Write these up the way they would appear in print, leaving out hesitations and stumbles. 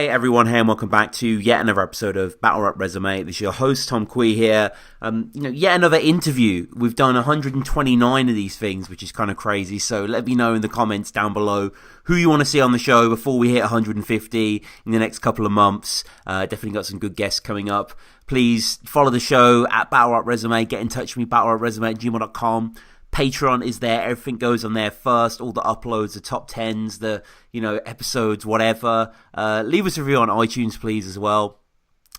Hey everyone, hey and welcome back to yet another episode of BattleRapresume. This is your host Tom Kwei here. Yet another interview. We've done 129 of these things, which is kind of crazy. So let me know in the comments down below who you want to see on the show before we hit 150 in the next couple of months. Definitely got some good guests coming up. Please follow the show at BattleRapresume. Get in touch with me, battlerapresume@gmail.com. Patreon is there. Everything goes on there first. All the uploads, the top 10s, the episodes, whatever. Leave us a review on iTunes, please, as well.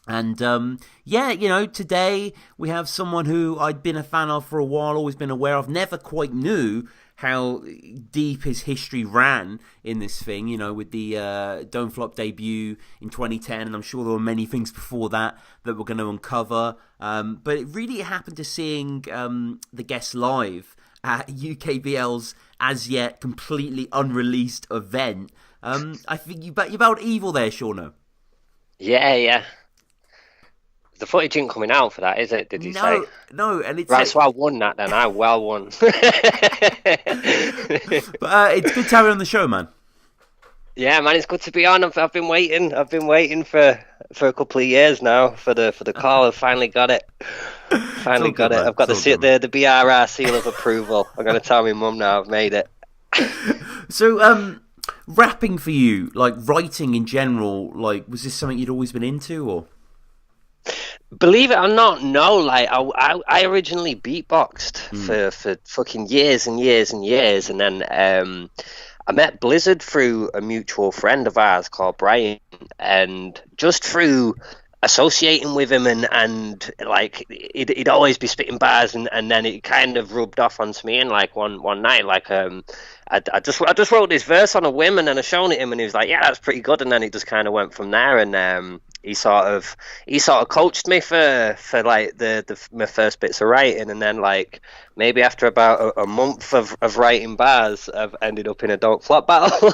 And today we have someone who I'd been a fan of for a while, always been aware of, never quite knew how deep his history ran in this thing, with the Don't Flop debut in 2010, and I'm sure there were many things before that we're going to uncover. But it really happened to seeing the guests live at UKBL's as yet completely unreleased event. I think you battled Evil there, Seano. Yeah. The footage isn't coming out for that, is it? Did you say? No, and it's right. So I won that then. I well won. But it's good to have you on the show, man. Yeah, man, it's good to be on. I've been waiting. I've been waiting for a couple of years now for the call. I finally got it. Finally got it. Man. I've got the BRR seal of approval. I'm gonna tell my mum now I've made it. So, rapping for you, like writing in general, like was this something you'd always been into, or? Believe it or not, no. Like I originally beatboxed for fucking years and years and years, and then I met Blizzard through a mutual friend of ours called Brian, and just through associating with him and like he'd always be spitting bars, and then it kind of rubbed off onto me. And like one night, like I just wrote this verse on a whim, and then I shown it him, and he was like, "Yeah, that's pretty good." And then it just kind of went from there, and he sort of coached me for like my first bits of writing, and then like maybe after about a month of writing bars, I've ended up in a Don't Flop battle,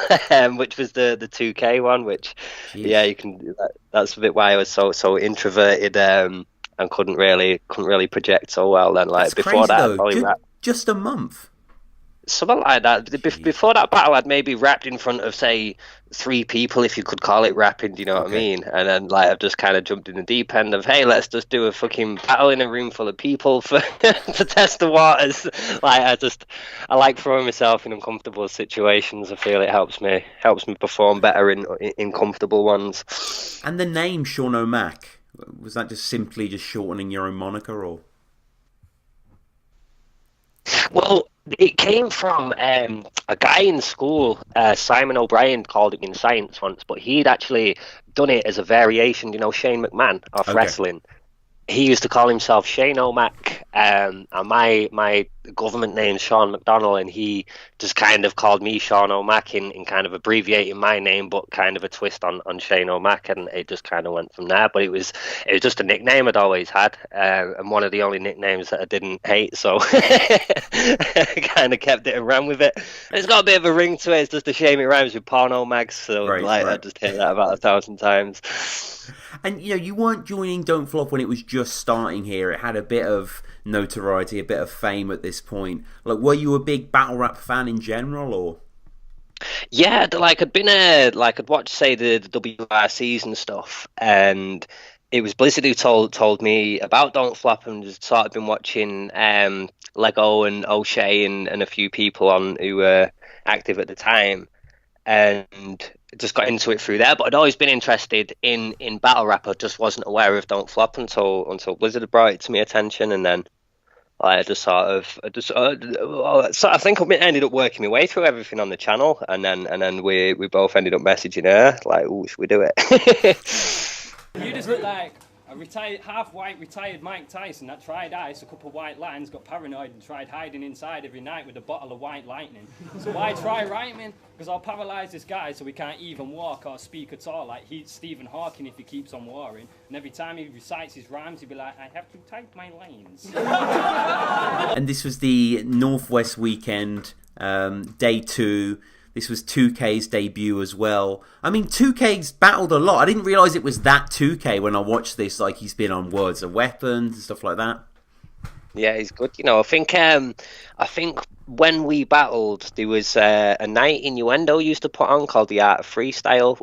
which was the 2K one. Which, jeez. Yeah, you can. That's a bit why I was so introverted and couldn't really project so well. Then like that's before crazy, that, though. Just a month. Something like that. Before that battle, I'd maybe rapped in front of, say, 3 people, if you could call it rapping, do you know what I mean? And then, like, I've just kind of jumped in the deep end of, hey, let's just do a fucking battle in a room full of people to test the waters. Like, I like throwing myself in uncomfortable situations. I feel it helps me perform better in comfortable ones. And the name Seano Mac, was that just simply just shortening your own moniker, or? Well, it came from a guy in school, Simon O'Brien, called it in science once, but he'd actually done it as a variation, Shane McMahon of wrestling. He used to call himself Seano Mac, and my government name's Sean McDonnell, and he just kind of called me Seano Mac in kind of abbreviating my name, but kind of a twist on Seano Mac, and it just kind of went from there. But it was just a nickname I'd always had, and one of the only nicknames that I didn't hate, so I kind of kept it and ran with it. And it's got a bit of a ring to it. It's just a shame it rhymes with porno mags, so right. I just hear that about 1,000 times. And you weren't joining Don't Flop when it was just starting here. It had a bit of notoriety, a bit of fame at this point. Like, were you a big battle rap fan in general, or? Yeah, like I'd watched, say, the WRCs and stuff, and it was Blizzard who told me about Don't Flop, and just sort of been watching Lego and O'Shea and a few people on who were active at the time, and just got into it through there. But I'd always been interested in battle rap. I just wasn't aware of Don't Flop until Blizzard brought it to my attention, and then I think I ended up working my way through everything on the channel, and then we both ended up messaging her like, "Oh, should we do it?" You just look like a half-white retired Mike Tyson that tried ice, a couple of white lines, got paranoid and tried hiding inside every night with a bottle of white lightning. So why try rhyming? Because I'll paralyse this guy so he can't even walk or speak at all, like he's Stephen Hawking if he keeps on warring. And every time he recites his rhymes, he'll be like, I have to type my lines. And this was the Northwest weekend, day 2. This was 2K's debut as well. I mean, 2K's battled a lot. I didn't realise it was that 2K when I watched this. Like, he's been on Words of Weapons and stuff like that. Yeah, he's good. I think when we battled, there was a night Innuendo used to put on called the Art of Freestyle,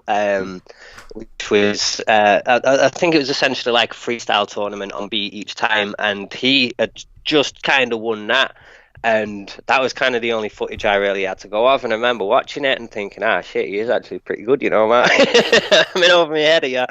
which was I think it was essentially like a freestyle tournament on beat each time, and he had just kind of won that. And that was kind of the only footage I really had to go off. And I remember watching it and thinking, shit, he is actually pretty good, man. I'm in over my head here.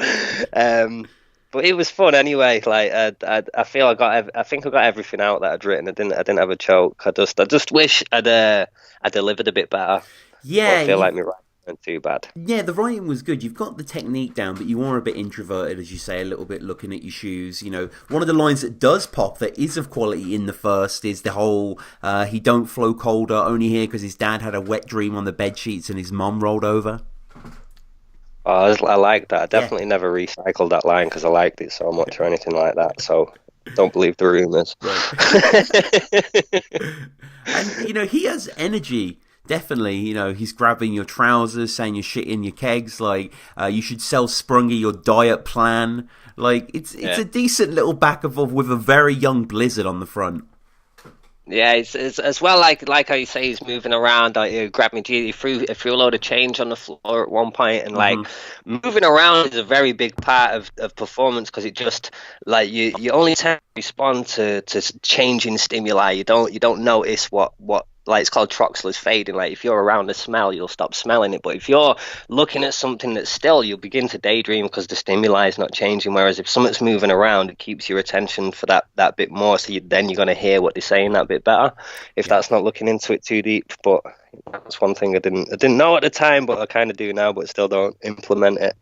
But it was fun anyway. Like I feel I think I got everything out that I'd written. I didn't have a choke. I just wish I delivered a bit better. Yeah, I feel like my writing wasn't too bad. Yeah, the writing was good. You've got the technique down, but you are a bit introverted, as you say, a little bit looking at your shoes. One of the lines that does pop that is of quality in the first is the whole he don't flow colder, only here because his dad had a wet dream on the bed sheets and his mum rolled over. Oh, I like that. I definitely never recycled that line because I liked it so much or anything like that. So don't believe the rumours. And, he has energy. Definitely, he's grabbing your trousers, saying you're shit in your kegs, like, you should sell Sprungy your diet plan. Like, it's a decent little back and forth with a very young Blizzard on the front. Yeah, it's as well like how you say he's moving around. Grabbing he threw a load of change on the floor at one point, and like moving around is a very big part of performance because it just like you only tend to respond to changing stimuli. You don't notice what like it's called Troxler's fading. Like if you're around a smell, you'll stop smelling it. But if you're looking at something that's still, you'll begin to daydream because the stimuli is not changing. Whereas if something's moving around, it keeps your attention for that bit more. So then you're going to hear what they're saying that bit better. If that's not looking into it too deep. But that's one thing I didn't know at the time, but I kind of do now, but still don't implement it.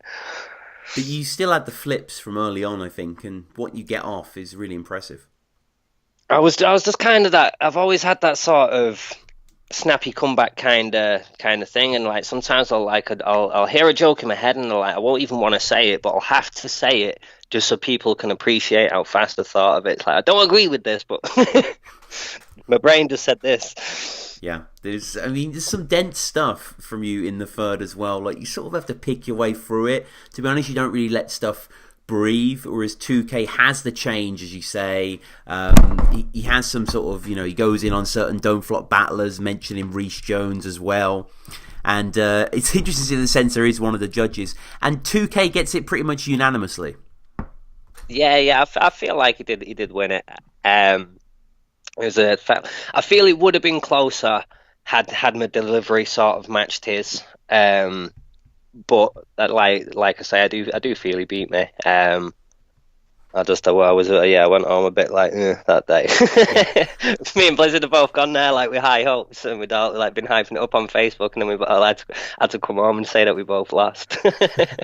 But you still had the flips from early on, I think, and what you get off is really impressive. I was just kind of that. I've always had that sort of snappy comeback kind of thing, and like sometimes I'll hear a joke in my head and I won't even want to say it, but I'll have to say it just so people can appreciate how fast I thought of it. It's like I don't agree with this, but my brain just said this. Yeah, there's some dense stuff from you in the third as well. Like you sort of have to pick your way through it. To be honest, you don't really let stuff breathe, whereas 2K has the change, as you say. He has some sort of, he goes in on certain Don't Flop battlers, mentioning Reece Jones as well. And it's interesting to see the censor is one of the judges. And 2K gets it pretty much unanimously. Yeah, I feel like he did win it. I feel it would have been closer had my delivery sort of matched his. But like I say, I do feel he beat me. I went home a bit like that day. Me and Blizzard have both gone there like with high hopes, and we'd all like been hyping it up on Facebook, and then we all had to come home and say that we both lost. But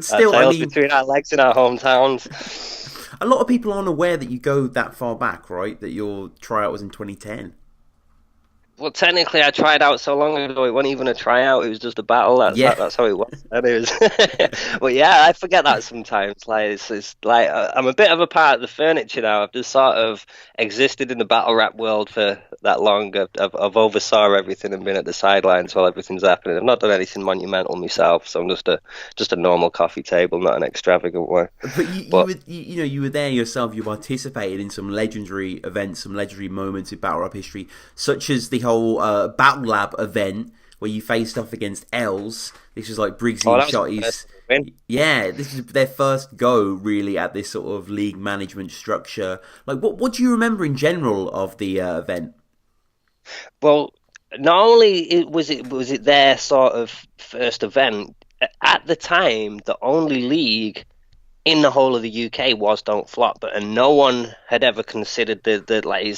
still, between our legs in our hometowns. A lot of people aren't aware that you go that far back, right? That your tryout was in 2010. Well, technically, I tried out so long ago. It wasn't even a tryout; it was just a battle. That's how it was. But yeah, I forget that sometimes. Like it's like I'm a bit of a part of the furniture now. I've just sort of existed in the battle rap world for that long. I've oversaw everything and been at the sidelines while everything's happening. I've not done anything monumental myself, so I'm just a normal coffee table, not an extravagant one. But you were there yourself. You participated in some legendary events, some legendary moments in battle rap history, such as the whole Battle Lab event where you faced off against Els. This was like Briggsy and Shotty's. Yeah, this is their first go really at this sort of league management structure. Like, what do you remember in general of the event? Well, not only was it their sort of first event at the time, the only league in the whole of the UK was Don't Flop, and no one had ever considered the like.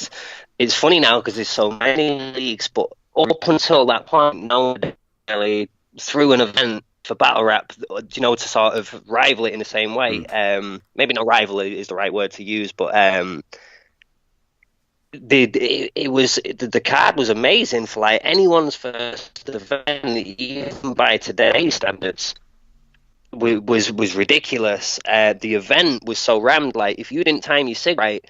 It's funny now because there's so many leagues, but up until that point, no one really threw an event for battle rap, to sort of rival it in the same way. Maybe not rival is the right word to use, but the card was amazing for like anyone's first event, even by today's standards. Was ridiculous. The event was so rammed. Like if you didn't time your sig right,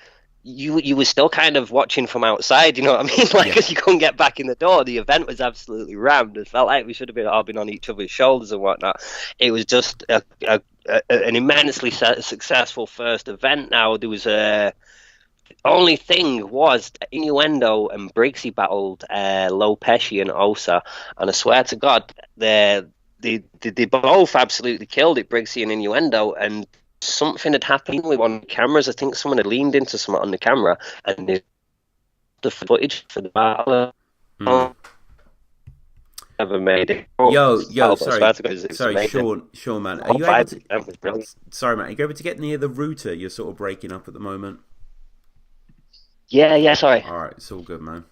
you were still kind of watching from outside. You know what I mean? Like because you couldn't get back in the door. The event was absolutely rammed. It felt like we should have all been on each other's shoulders and whatnot. It was just an immensely successful first event. Now there was Only thing was Innuendo and Briggsy battled Low Pesci and Osa, and I swear to God, they both absolutely killed it, Briggsy and Innuendo, and something had happened with one of the cameras. I think someone had leaned into something on the camera, and the footage for the battle Mm. never made it. Yo, I sorry, swear to God, it's sorry, amazing. Sean, man, are All you able five to? of them was brilliant. Sorry, man, are you able to get near the router? You're sort of breaking up at the moment. Yeah, sorry. All right, it's all good, man.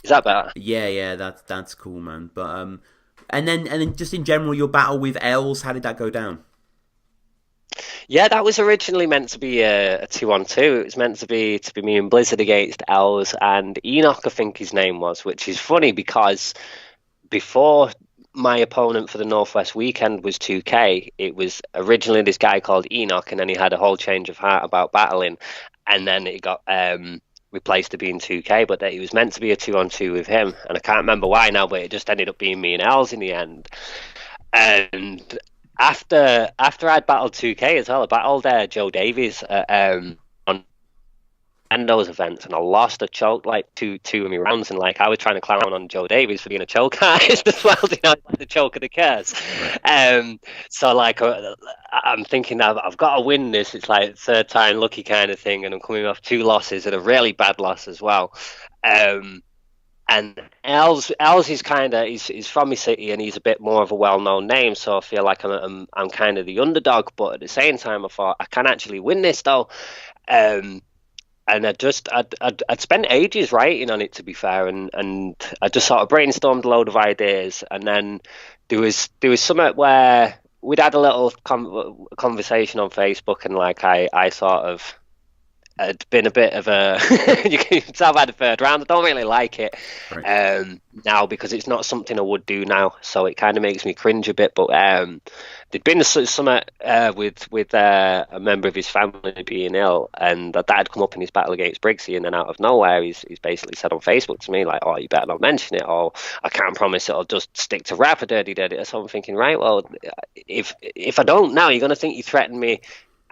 Is that better? Yeah, that's cool, man. But and then just in general, your battle with Els, how did that go down? Yeah, that was originally meant to be a 2-on-2. It was meant to be me and Blizzard against Els and Enoch, I think his name was, which is funny because before my opponent for the Northwest weekend was 2K, it was originally this guy called Enoch, and then he had a whole change of heart about battling, and then it got replaced to being 2K, but that he was meant to be a 2-on-2 with him, and I can't remember why now, but it just ended up being me and Els in the end. And after I'd battled 2K as well, I battled Joe Davies on those events, and I lost a choke like two of my rounds, and like I was trying to clown on Joe Davies for being a choke artist as well, you know, like the choke of the curse. So like I'm thinking I've got to win this. It's like third time lucky kind of thing, and I'm coming off 2 losses and a really bad loss as well. And Els is kind of he's from my city, and he's a bit more of a well-known name, so I feel like I'm kind of the underdog. But at the same time, I thought I can actually win this though. And I'd spent ages writing on it, to be fair, and I just sort of brainstormed a load of ideas, and then there was something where we'd had a little conversation on Facebook, and like I sort of had been a bit of a you can tell by the third round I don't really like it now, because it's not something I would do now, so it kind of makes me cringe a bit. But there'd been some with a member of his family being ill, and that had come up in his battle against Briggsy, and then out of nowhere he's basically said on Facebook to me like, oh, you better not mention it, or I can't promise it'll just stick to rap or dirty. So I'm thinking, right, well, if I don't now, you're going to think you threatened me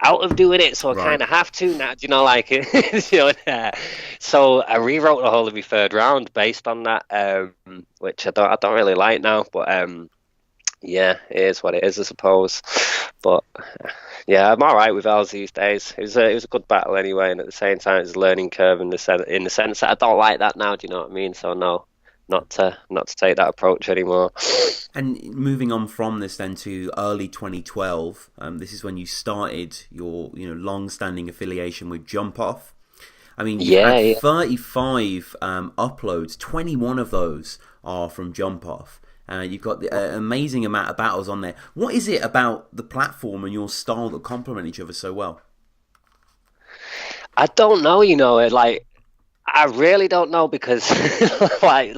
out of doing it, so I kind of have to now, you know, like you know, so I rewrote the whole of my third round based on that, which I don't really like now, but yeah, it is what it is, I suppose. But yeah, I'm all right with Els these days. It was a good battle anyway, and at the same time, it's a learning curve in the sense that I don't like that now. Do you know what I mean? So no, not to take that approach anymore. And moving on from this then to early 2012, this is when you started your long-standing affiliation with Jump Off. I mean, you had 35 uploads. 21 of those are from Jump Off. You've got the amazing amount of battles on there. What is it about the platform and your style that complement each other so well? I don't know, like I really don't know, because like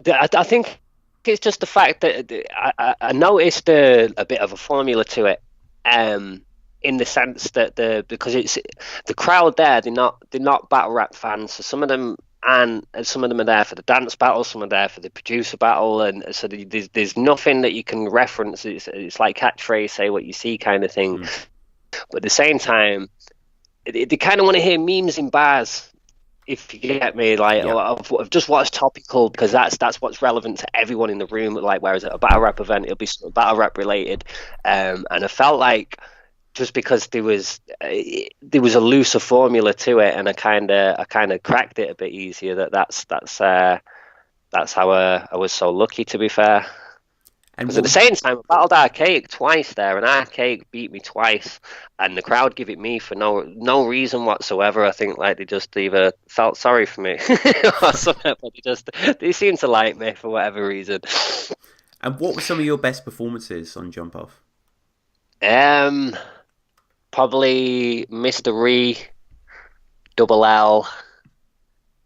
I think it's just the fact that I noticed a bit of a formula to it, in the sense that because it's the crowd there, they're not battle rap fans, so some of them are there for the dance battle, some are there for the producer battle, and so there's nothing that you can reference. It's like catchphrase, say what you see kind of thing. But at the same time, they kind of want to hear memes in bars, if you get me, like of just what's topical, because that's what's relevant to everyone in the room. Like, whereas at a battle rap event, it'll be battle rap related, and I felt like just because there was a looser formula to it, and I kind of cracked it a bit easier. That's how I was so lucky, to be fair. Because at the same time, I battled Archaic twice there, and Archaic beat me twice, and the crowd give it me for no reason whatsoever. I think like they just either felt sorry for me or something, but they seem to like me for whatever reason. And what were some of your best performances on Jump Off? Probably Mr. Ree, Double L,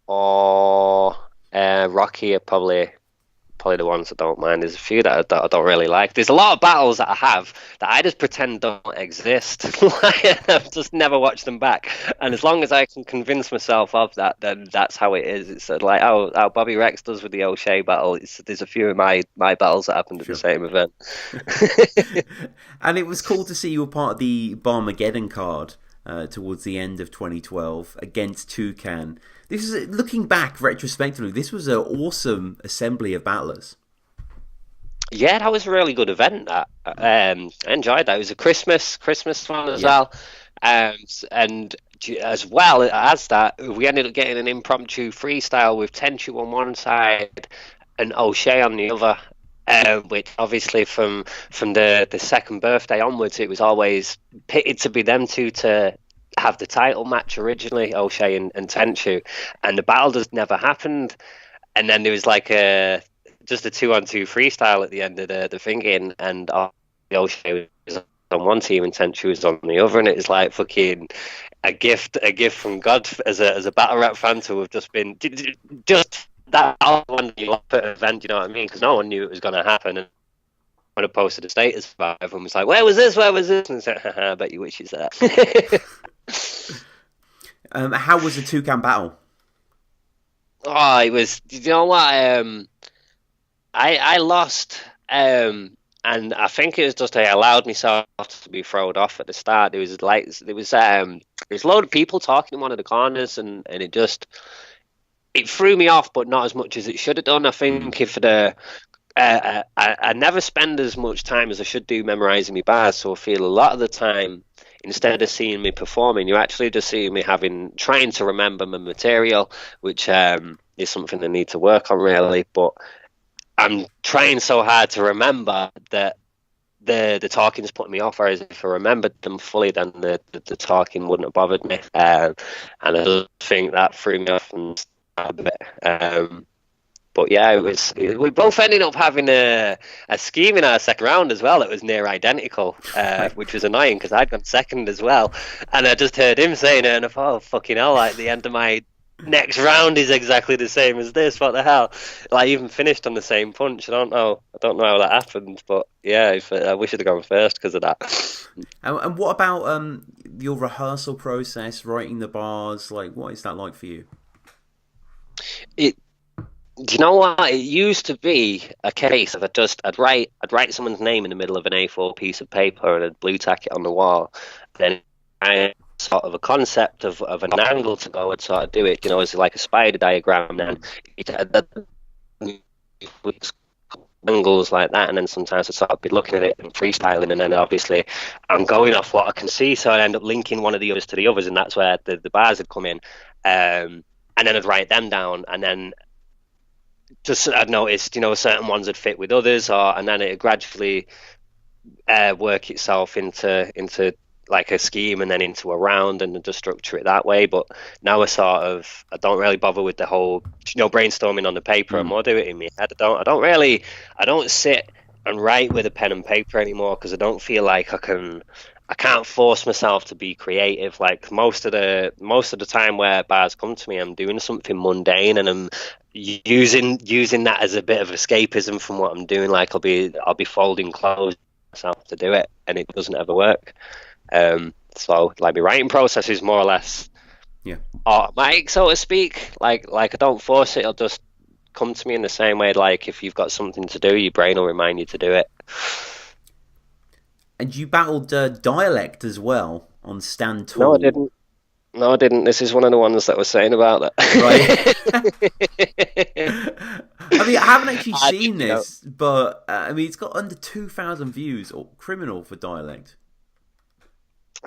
or Rocky are probably probably the ones I don't mind. There's a few that I don't really like. There's a lot of battles that I have that I just pretend don't exist. Like, I've just never watched them back. And as long as I can convince myself of that, then that's how it is. It's like how Bobby Rex does with the O'Shea battle. There's a few of my battles that happened at the same event. And it was cool to see you were part of the Barmageddon card towards the end of 2012 against Toucan. This is, looking back retrospectively, this was an awesome assembly of battlers. Yeah, that was a really good event. I enjoyed that. It was a Christmas one as well. And as well as that, we ended up getting an impromptu freestyle with Tenchu on one side and O'Shea on the other. Which obviously from the second birthday onwards, it was always pitted to be them two to have the title match originally, O'Shea and Tenchu, and the battle just never happened. And then there was like just a 2-on-2 freestyle at the end of the thinking, and O'Shea was on one team and Tenchu was on the other, and it was like fucking a gift from God as a battle rap fan to have just been just that one you up at an event, you know what I mean? Because no one knew it was going to happen. And when I posted a status about it, everyone was like, where was this? And I said, I bet you wish you said that. How was the Toucan battle? Oh, it was, you know what? I lost, and I think it was just I allowed myself to be thrown off at the start. There was a load of people talking in one of the corners, and it threw me off, but not as much as it should have done. I think if I never spend as much time as I should do memorizing my bars, so I feel a lot of the time, instead of seeing me performing, you're actually just seeing me trying to remember my material, which is something I need to work on really. But I'm trying so hard to remember that the talking's putting me off, whereas if I remembered them fully, then the talking wouldn't have bothered me. And I just think that threw me off and a bit. But yeah, we both ended up having a scheme in our second round as well that was near identical, which was annoying because I'd gone second as well, and I just heard him saying it, and I thought, oh fucking hell, like the end of my next round is exactly the same as this. What the hell? Like even finished on the same punch. I don't know how that happened, but yeah, I wish I'd have gone first because of that. And what about your rehearsal process, writing the bars? Like, what is that like for you? Do you know what? It used to be a case of I'd write someone's name in the middle of an A4 piece of paper and I'd blue tack it on the wall. Then I had sort of a concept of an angle to go and sort of do it. You know, it's like a spider diagram. Then it had angles like that, and then sometimes I'd sort of be looking at it and freestyling, and then obviously I'm going off what I can see, so I'd end up linking one of the others to the others, and that's where the bars would come in. And then I'd write them down, and then just I'd noticed, you know, certain ones would fit with others, and then it gradually work itself into like a scheme, and then into a round, and just structure it that way. But now I don't really bother with the whole, you know, brainstorming on the paper. I'm more do it in my head. I don't sit and write with a pen and paper anymore, because I don't feel like I can't force myself to be creative. Like most of the time where bars come to me, I'm doing something mundane, and I'm using that as a bit of escapism from what I'm doing. Like I'll be folding clothes myself to do it, and it doesn't ever work. So like my writing process is more or less automatic, so to speak. Like I don't force it; it'll just come to me in the same way. Like if you've got something to do, your brain will remind you to do it. And you battled Dialect as well on Stand Tall. No, I didn't. This is one of the ones that was saying about that. Right. I mean, I haven't actually seen this, but I mean, it's got under 2,000 views. Or criminal for Dialect.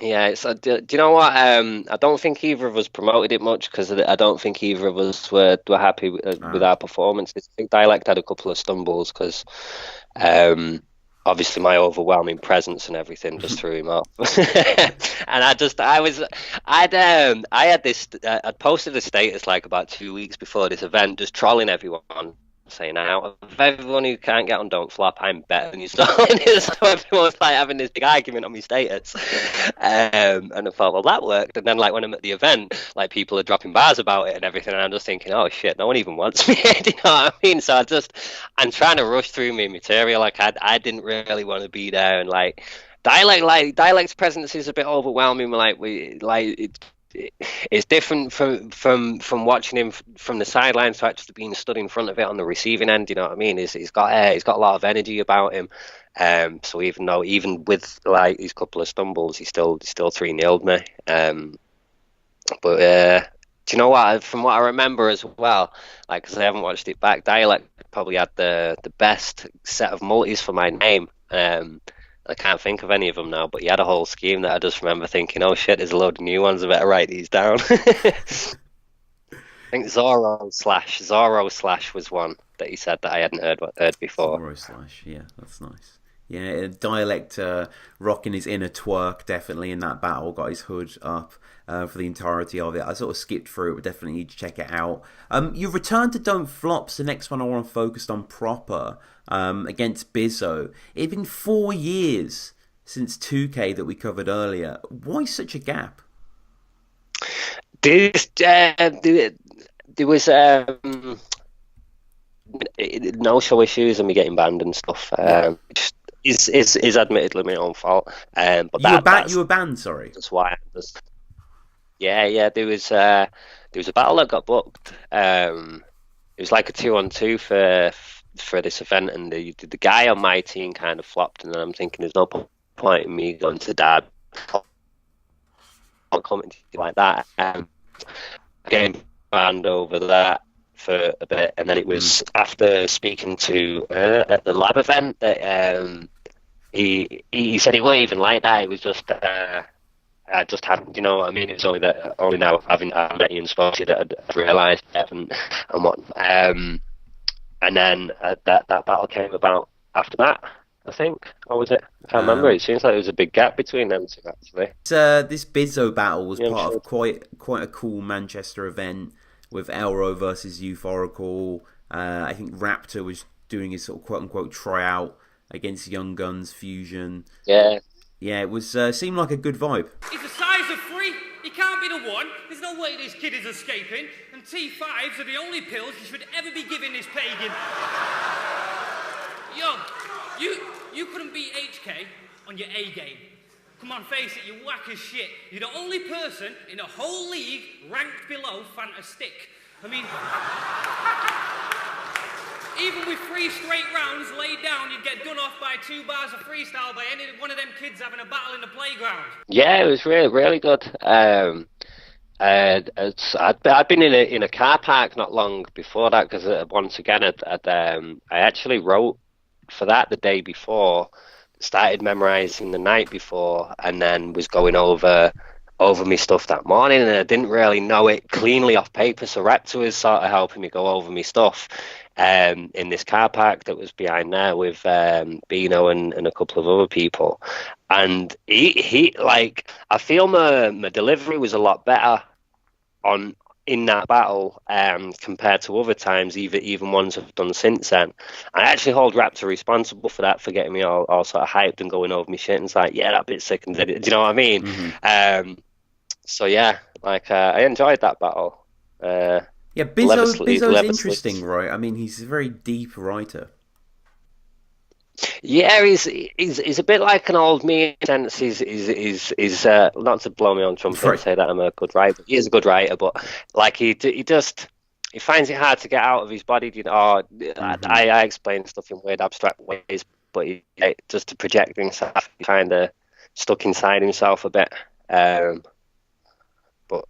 Yeah, do you know what? I don't think either of us promoted it much, because I don't think either of us were happy with our performances. I think Dialect had a couple of stumbles because obviously my overwhelming presence and everything just threw him off. And I'd posted a status like about 2 weeks before this event, just trolling everyone, saying, out of everyone who can't get on Don't Flop, I'm better than you. So everyone's like having this big argument on my status. And I thought, well, that worked. And then like when I'm at the event, like people are dropping bars about it and everything, and I'm just thinking, oh shit, no one even wants me. Do you know what I mean? So I'm trying to rush through my material. Like I didn't really want to be there, and like dialect's presence is a bit overwhelming. It's different from watching him from the sidelines to actually being stood in front of it on the receiving end. You know what I mean? He's got a lot of energy about him. So even with like these couple of stumbles, he still 3-0'd me. But do you know what? From what I remember as well, like because I haven't watched it back, Dialect probably had the best set of multis for my name. I can't think of any of them now, but he had a whole scheme that I just remember thinking, oh shit, there's a load of new ones, I better write these down. I think Zorro slash was one that he said that I hadn't heard before. Zorro slash, yeah, that's nice. Yeah, Dialect rocking his inner twerk definitely in that battle, got his hood up for the entirety of it. I sort of skipped through it, but definitely need to check it out. You returned to Don't Flop's the next one I want to focus on proper, against Bizzo. It's been 4 years since 2K that we covered earlier. Why such a gap? There was no show issues and me getting banned and stuff. Is admittedly my own fault. But you were banned. Sorry. That's why. Yeah. There was a battle that got booked. It was like a 2-on-2 for this event, and the guy on my team kind of flopped, and then I'm thinking there's no point in me going to dad or commenting like that. Getting banned over that for a bit, and then it was after speaking to at the lab event that he said it wasn't even like that. It was just I just hadn't, you know what I mean? It's only now having met you and spoken to you that I'd realised and what. And then that battle came about after that, I think, or was it? I can't remember. It seems like there was a big gap between them two, actually. This Bizzo battle was part of quite a cool Manchester event with Elro versus Euphorical. I think Raptor was doing his sort of quote-unquote tryout against Young Guns Fusion. Yeah, it was seemed like a good vibe. He's the size of 3. He can't be the one. There's no way this kid is escaping. And T5s are the only pills you should ever be giving this pagan. Yo, you couldn't beat HK on your A game. Come on, face it, you whack as shit. You're the only person in the whole league ranked below Fantastic. I mean, even with 3 straight rounds laid down, you'd get done off by 2 bars of freestyle by any one of them kids having a battle in the playground. Yeah, it was really good. I'd been in a car park not long before that, because once again, I actually wrote for that the day before, started memorising the night before, and then was going over my stuff that morning, and I didn't really know it cleanly off paper, so Raptor was sort of helping me go over my stuff in this car park that was behind there with Bino and a couple of other people. And he like, I feel my delivery was a lot better in that battle compared to other times, even ones I've done since then. I actually hold Raptor responsible for that, for getting me all sort of hyped and going over my shit, and it's like, yeah, that bit's sick, and do you know what I mean? Mm-hmm. So yeah, like I enjoyed that battle. Yeah, Bizzo's interesting, right? I mean, he's a very deep writer. Yeah, he's a bit like an old me in the sense he's not to blow me on trumpet and say that I'm a good writer. He is a good writer, but like he finds it hard to get out of his body. You know, I explain stuff in weird abstract ways, but just to project things, he kind of stuck inside himself a bit. But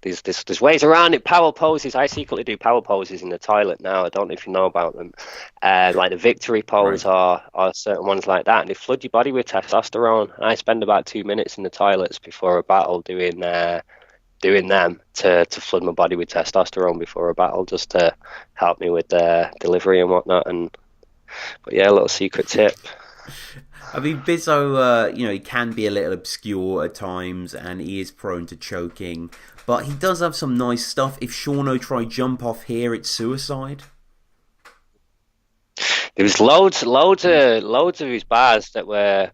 there's ways around it. Power poses. I secretly do power poses in the toilet now. I don't know if you know about them. Like the victory pose, or certain ones like that. And they flood your body with testosterone. I spend about 2 minutes in the toilets before a battle doing them to flood my body with testosterone before a battle, just to help me with delivery and whatnot. But yeah, a little secret tip. I mean, Bizzo, he can be a little obscure at times, and he is prone to choking. But he does have some nice stuff. If Seano try jump off here, it's suicide. There was loads of his bars that were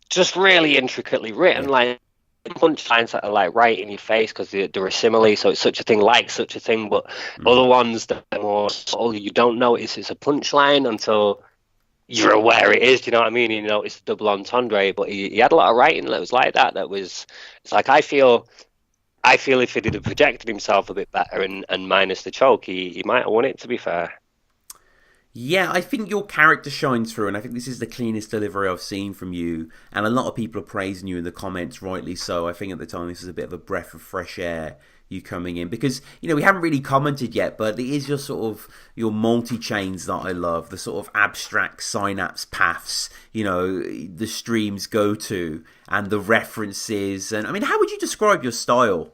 just really intricately written, like punchlines that are like right in your face because they're a simile, so it's such a thing like such a thing, but other ones that are more subtle, you don't notice it's a punchline until you're aware it is, do you know what I mean? You know, it's a double entendre, but he had a lot of writing that was like that was, it's like, I feel if he'd have projected himself a bit better and minus the choke, he might have won it, to be fair. Yeah, I think your character shines through, and I think this is the cleanest delivery I've seen from you. And a lot of people are praising you in the comments, rightly so. I think at the time this is a bit of a breath of fresh air, you coming in. Because, you know, we haven't really commented yet, but it is your sort of, your multi-chains that I love. The sort of abstract synapse paths, you know, the streams go to, and the references. And, I mean, how would you describe your style?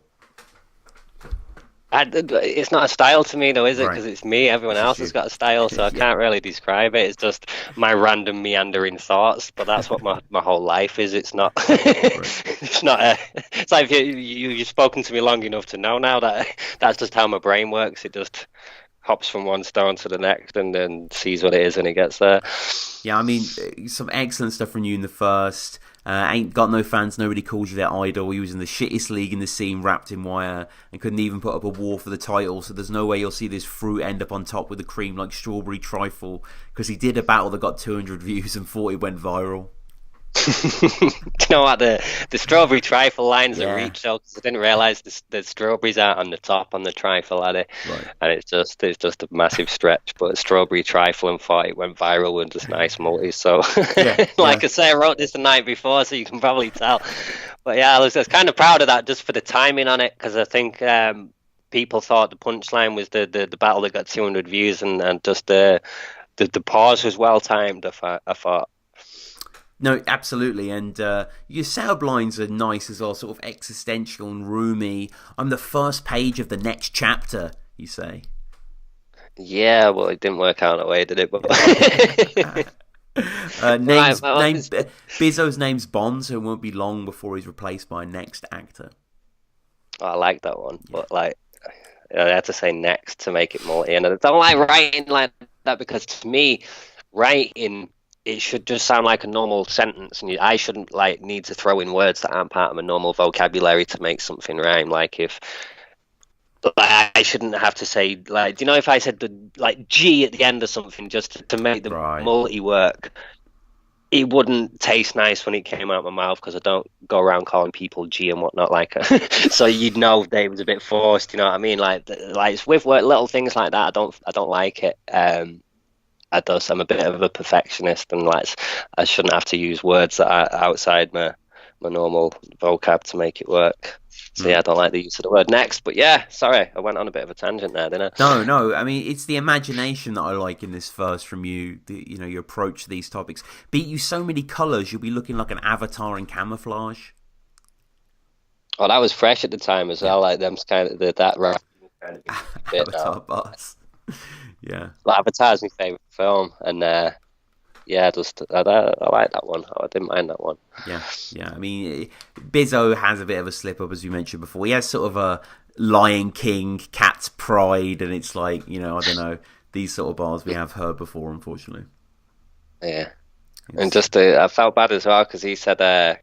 It's not a style to me, though, is it? Because Right. it's me. Everyone else has got a style, so I can't really describe it. It's just my random meandering thoughts. But that's what my whole life is. It's not. It's not. It's like you've spoken to me long enough to know now that that's just how my brain works. It just hops from one stone to the next and then sees what it is when it gets there. Yeah, I mean, some excellent stuff from you in the first. Ain't got no fans, nobody calls you their idol. He was in the shittest league in the scene, wrapped in wire, and couldn't even put up a war for the title. So there's no way you'll see this fruit end up on top with the cream like strawberry trifle, because he did a battle that got 200 views and 40 went viral. Do you know what, the strawberry trifle lines Yeah. are reached though, because I didn't realise the strawberries aren't on the top on the trifle, are they? Right. And it's just a massive stretch. But strawberry trifle and 40 went viral with just nice multis. So, Yeah, like I say, I wrote this the night before, so you can probably tell. But yeah, I was kind of proud of that just for the timing on it, because I think people thought the punchline was the battle that got 200 views, and just the pause was well timed. I thought. No, absolutely, and your setup lines are nice as well, sort of existential and roomy. I'm the first page of the next chapter, you say. Yeah, well, it didn't work out that way, did it? But Bizzo's name's Bond, so it won't be long before he's replaced by a next actor. I like that one, but like I had to say next to make it multi, and I don't like writing like that, because to me, writing, it should just sound like a normal sentence, and I shouldn't like need to throw in words that aren't part of my normal vocabulary to make something rhyme. Like I shouldn't have to say, like, do you know, if I said the like G at the end of something just to make the Right. multi work, it wouldn't taste nice when it came out of my mouth, because I don't go around calling people G and whatnot, like so you'd know that it was a bit forced, you know what I mean? Like it's with little things like that, I don't like it. I'm a bit of a perfectionist, and like I shouldn't have to use words that are outside my normal vocab to make it work. So yeah, I don't like the use of the word next. But yeah, sorry, I went on a bit of a tangent there, didn't I? No. I mean, it's the imagination that I like in this first from you. You know, your approach to these topics. Beat you so many colours, you'll be looking like an avatar in camouflage. Oh, that was fresh at the time as well. Like them kind of that rap kind of bit Avatar now. bars. Yeah. Well, Avatar's my favourite film, and yeah, just I like that one. I didn't mind that one. Yeah. I mean, Bizzo has a bit of a slip up, as you mentioned before. He has sort of a Lion King, Cat's Pride, and it's like, you know, I don't know, these sort of bars we have heard before, unfortunately. Yeah, and just I felt bad as well, because he said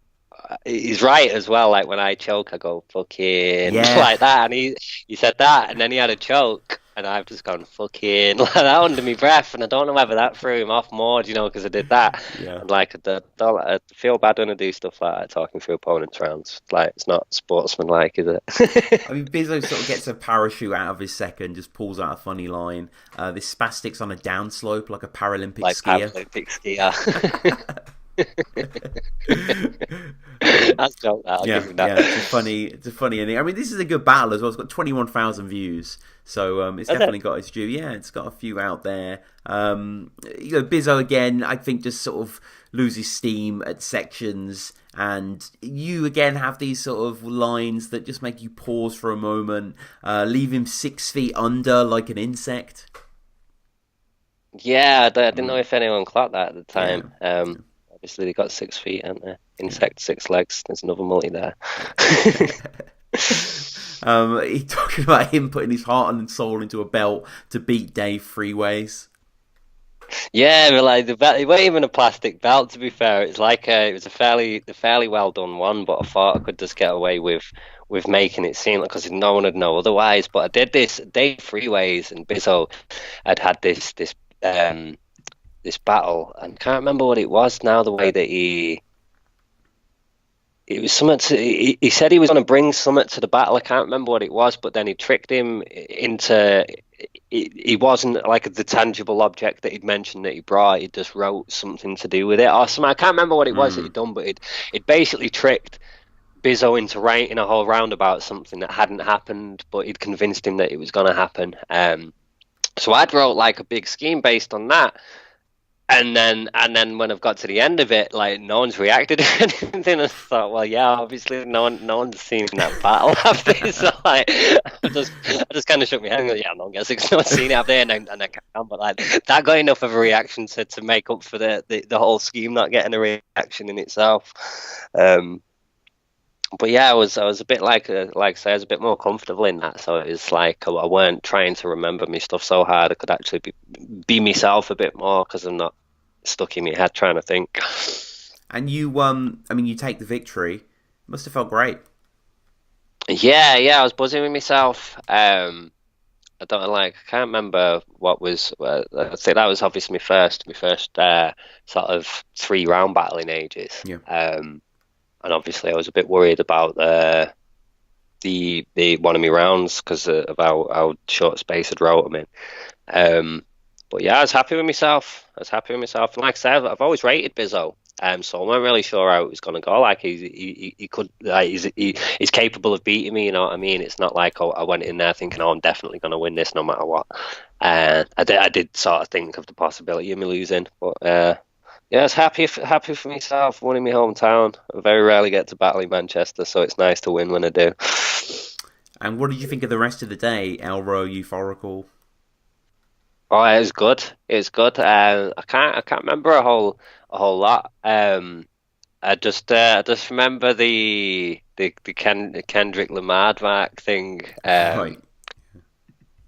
he's right as well. Like when I choke, I go fucking like that, and he said that, and then he had a choke. And I've just gone fucking like that under my breath, and I don't know whether that threw him off more, you know, because I did that. Yeah. And like, I feel bad when I do stuff like that, talking through opponents' rounds. Like, it's not sportsmanlike, is it? I mean, Bizzo sort of gets a parachute out of his second, just pulls out a funny line. This spastic's on a downslope like a Paralympic like skier. Paralympic skier. That's joke. I'll give him that. Yeah, it's a funny ending. I mean, this is a good battle as well. It's got 21,000 views, so it's definitely got its due. Yeah, it's got a few out there. You know, Bizzo again, I think, just sort of loses steam at sections, and you again have these sort of lines that just make you pause for a moment, leave him 6 feet under like an insect. Yeah, I didn't know if anyone clocked that at the time. Obviously, they got 6 feet, haven't they? Insect, 6 legs. There's another multi there. He's talking about him putting his heart and soul into a belt to beat Dave 3 ways. Yeah, but like the belt, it wasn't even a plastic belt. To be fair, it's like it was a fairly well done one. But I thought I could just get away with making it seem like because no one would know otherwise. But I did this. Dave Freeways and Bizzo had this battle, and can't remember what it was now. The way that it was something to, he said he was going to bring something to the battle. I can't remember what it was, but then he tricked him into. He wasn't like the tangible object that he'd mentioned that he brought. He just wrote something to do with it or something. I can't remember what it was that he'd done, but it basically tricked Bizzo into writing a whole round about something that hadn't happened, but he'd convinced him that it was going to happen. So I'd wrote like a big scheme based on that. And then when I've got to the end of it, like no one's reacted to anything. I thought, well, yeah, obviously no one's seen that battle after. So like, I just kind of shook my head and go, yeah, no one gets it. No one's seen it after, and I can't. But like that got enough of a reaction to make up for the whole scheme not getting a reaction in itself. But yeah, I was a bit like I say, I was a bit more comfortable in that. So it was like I weren't trying to remember my stuff so hard. I could actually be myself a bit more because I'm not stuck in my head trying to think. And you, I mean, you take the victory. It must have felt great. Yeah, I was buzzing with myself. I can't remember what was. I think that was obviously my first sort of 3-round battle in ages. Yeah. And obviously I was a bit worried about the one of my rounds because of how short space I'd wrote them in. But yeah, I was happy with myself. And like I said, I've always rated Bizzo. So I wasn't really sure how it was going to go. Like he could, like he's capable of beating me. You know what I mean? It's not like I went in there thinking, I'm definitely going to win this no matter what. I did sort of think of the possibility of me losing, but yeah, I was happy for myself. Won in my hometown. I very rarely get to battle in Manchester, so it's nice to win when I do. And what did you think of the rest of the day? Elro, euphorical. Oh, it was good. I can't remember a whole lot. I just remember the Kendrick Lamar Mac thing. Right.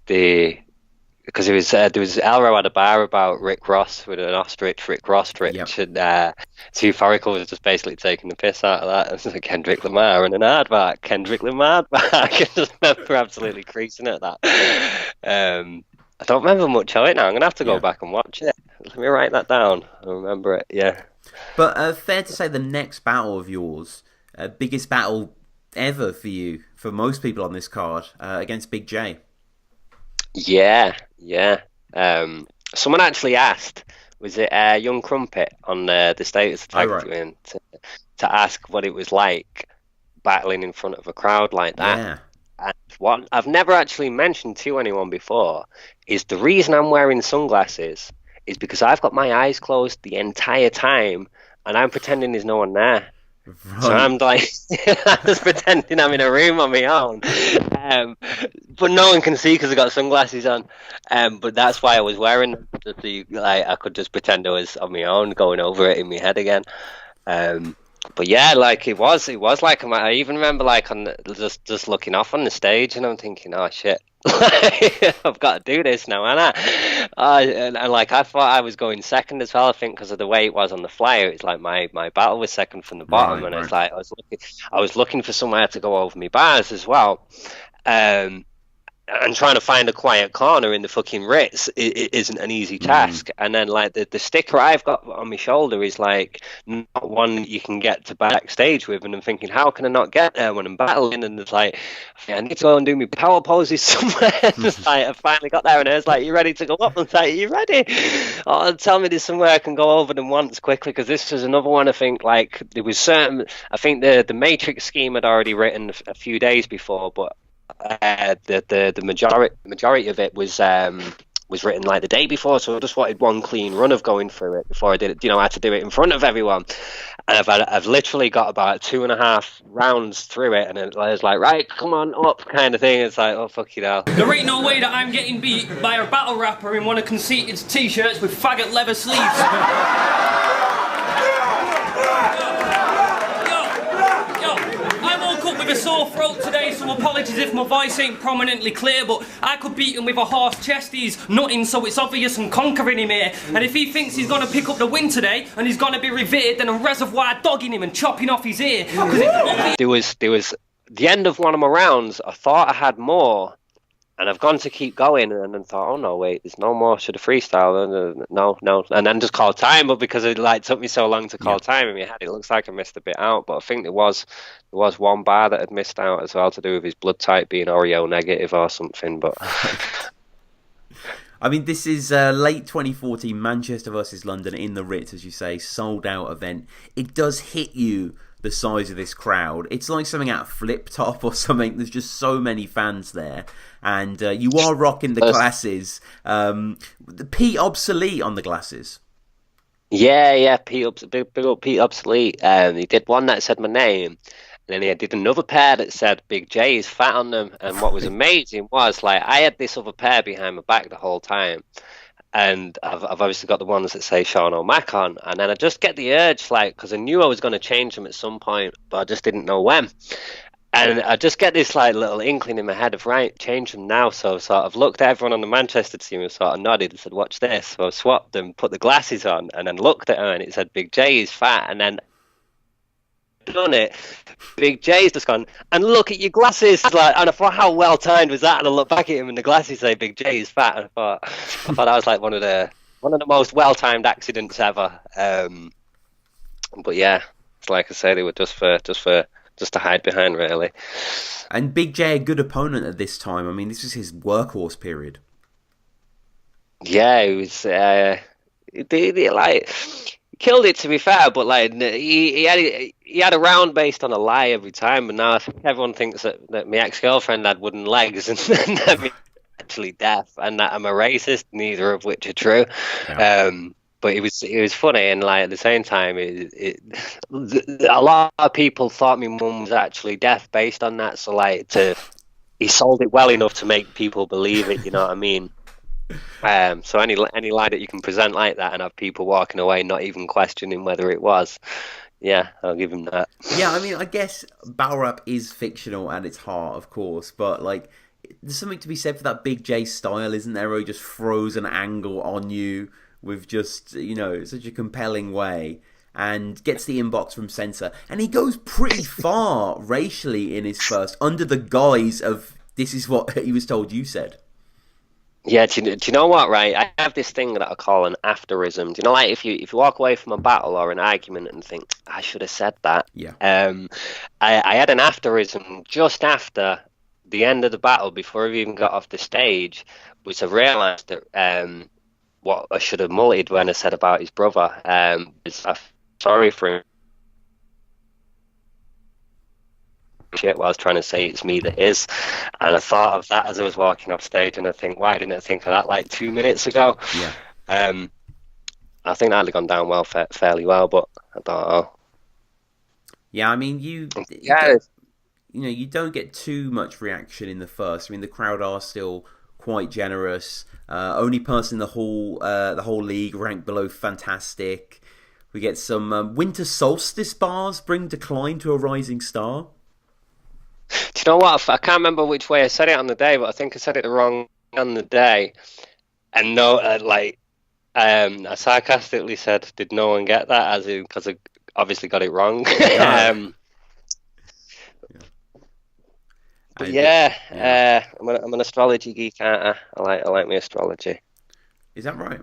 Because there was Elro had a bar about Rick Ross with an ostrich, Rick Rostrich, Yep. and Euphorical was just basically taking the piss out of that. It was like Kendrick Lamar and an aardvark, Kendrick Lamar back. I just remember absolutely creasing at that. I don't remember much of it now. I'm gonna have to go back and watch it. Let me write that down. I remember it. Yeah. But fair to say, the next battle of yours, biggest battle ever for you, for most people on this card, against Big J. Yeah. Someone actually asked, was it Young Crumpet on the status tag doing to ask what it was like battling in front of a crowd like that. Yeah. And what I've never actually mentioned to anyone before is the reason I'm wearing sunglasses is because I've got my eyes closed the entire time and I'm pretending there's no one there. Right. So I'm like, I'm just pretending I'm in a room on my own. But no one can see because I've got sunglasses on. But that's why I was wearing them. Just so I could just pretend I was on my own, going over it in my head again. But yeah, like it was like I even remember like on just looking off on the stage and I'm thinking, oh shit, I've got to do this now, and like I thought I was going second as well. I think because of the way it was on the flyer, it's like my battle was second from the bottom, and it's like I was looking for somewhere to go over my bars as well. And trying to find a quiet corner in the fucking Ritz isn't an easy task. And then like the sticker I've got on my shoulder is like not one you can get to backstage with, and I'm thinking, how can I not get there when I'm battling? And it's like, I need to go and do my power poses somewhere. It's like I finally got there, and I was like, you ready to go up? And it's like, you ready? Oh, tell me there's somewhere I can go over them once quickly, because this was another one. I think like there was certain. I think the Matrix scheme had already written a few days before, but the majority of it was written like the day before, so I just wanted one clean run of going through it before I did it. I had to do it in front of everyone, and I've literally got about 2.5 rounds through it, and I was like, right, come on up, kind of thing. It's like, oh fuck you now. There ain't no way that I'm getting beat by a battle rapper in one of Conceited's t-shirts with faggot leather sleeves. With a sore throat today, so apologies as if my voice ain't prominently clear, but I could beat him with a horse chest. He's nutting, so it's obvious I'm conquering him here. And if he thinks he's gonna pick up the win today and he's gonna be revered, then I'm reservoir dogging him and chopping off his ear. There was the end of one of my rounds. I thought I had more, and I've gone to keep going, and then thought, oh no, wait, there's no more to the freestyle. No, and then just called time, but because it took me so long to call time in my head, it looks like I missed a bit out. But I think there was one bar that had missed out as well, to do with his blood type being Oreo negative or something. But I mean, this is late 2014, Manchester versus London in the Ritz, as you say, sold out event. It does hit you, the size of this crowd. It's like something out of Flip Top or something. There's just so many fans there, and you are rocking the glasses. The Pete Obsolete on the glasses. Yeah, big up Pete Obsolete. He did one that said my name, and then he did another pair that said Big J is fat on them. And what was amazing was, like, I had this other pair behind my back the whole time, and I've obviously got the ones that say Seano Mac on, and then I just get the urge, like, because I knew I was going to change them at some point, but I just didn't know when. And I just get this like little inkling in my head of, right, change them now. So sort of looked at everyone on the Manchester team and sort of nodded and said, watch this. So I swapped them, put the glasses on, and then looked at her and it said Big J is fat. And then done it. Big J's just gone, and look at your glasses. Like, and I thought, how well timed was that? And I looked back at him and the glasses say Big J is fat. And I thought that was like one of the most well timed accidents ever. But yeah, it's like I say, they were just to hide behind, really. And Big J, a good opponent at this time. I mean, this was his workhorse period. Yeah, he was. He killed it, to be fair, but like he had a round based on a lie every time. And now I think everyone thinks that my ex-girlfriend had wooden legs and that I'm actually deaf, and that I'm a racist. Neither of which are true. Yeah. But it was funny, and like at the same time, a lot of people thought my mum was actually deaf based on that. So like, he sold it well enough to make people believe it. You know what I mean? So any lie that you can present like that and have people walking away not even questioning whether it was, yeah, I'll give him that. Yeah, I mean, I guess battle rap is fictional at its heart, of course, but like, there's something to be said for that Big J style, isn't there? Where he just throws an angle on you with just, you know, such a compelling way, and gets the inbox from censor, and he goes pretty far racially in his first, under the guise of this is what he was told you said. Yeah, do you know what, right? I have this thing that I call an afterism. Do you know, like, if you walk away from a battle or an argument and think, I should have said that. Yeah. I had an afterism just after the end of the battle, before we even got off the stage, which I realised that what I should have mullied when I said about his brother. Was I'm sorry for him. Shit, what I was trying to say, it's me that is, and I thought of that as I was walking off stage, and I think, why didn't I think of that like 2 minutes ago? Yeah. I think that had gone down well, fairly well, but I thought, oh. Yeah, I mean, you don't get too much reaction in the first. I mean, the crowd are still quite generous. Only person in the whole league ranked below fantastic. We get some winter solstice bars bring decline to a rising star. Do you know what? I can't remember which way I said it on the day, but I think I said it the wrong on the day. And no, I sarcastically said, "Did no one get that?" As in, because I obviously got it wrong. But yeah. I'm an astrology geek, aren't I? I like my astrology. Is that right?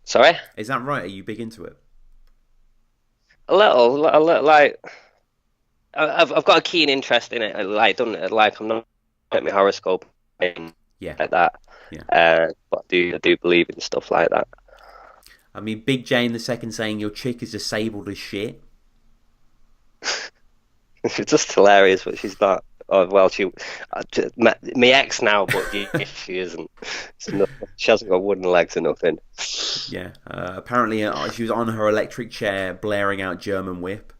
Sorry? Is that right? Are you big into it? A little, like. I've got a keen interest in it. I'm not at my horoscope and like that. Yeah. But I do believe in stuff like that. I mean, Big J in the second saying your chick is disabled as shit. She's just hilarious, but she's not. Oh well, my ex now, but she isn't. She hasn't got wooden legs or nothing. Yeah. Apparently, she was on her electric chair blaring out German Whip.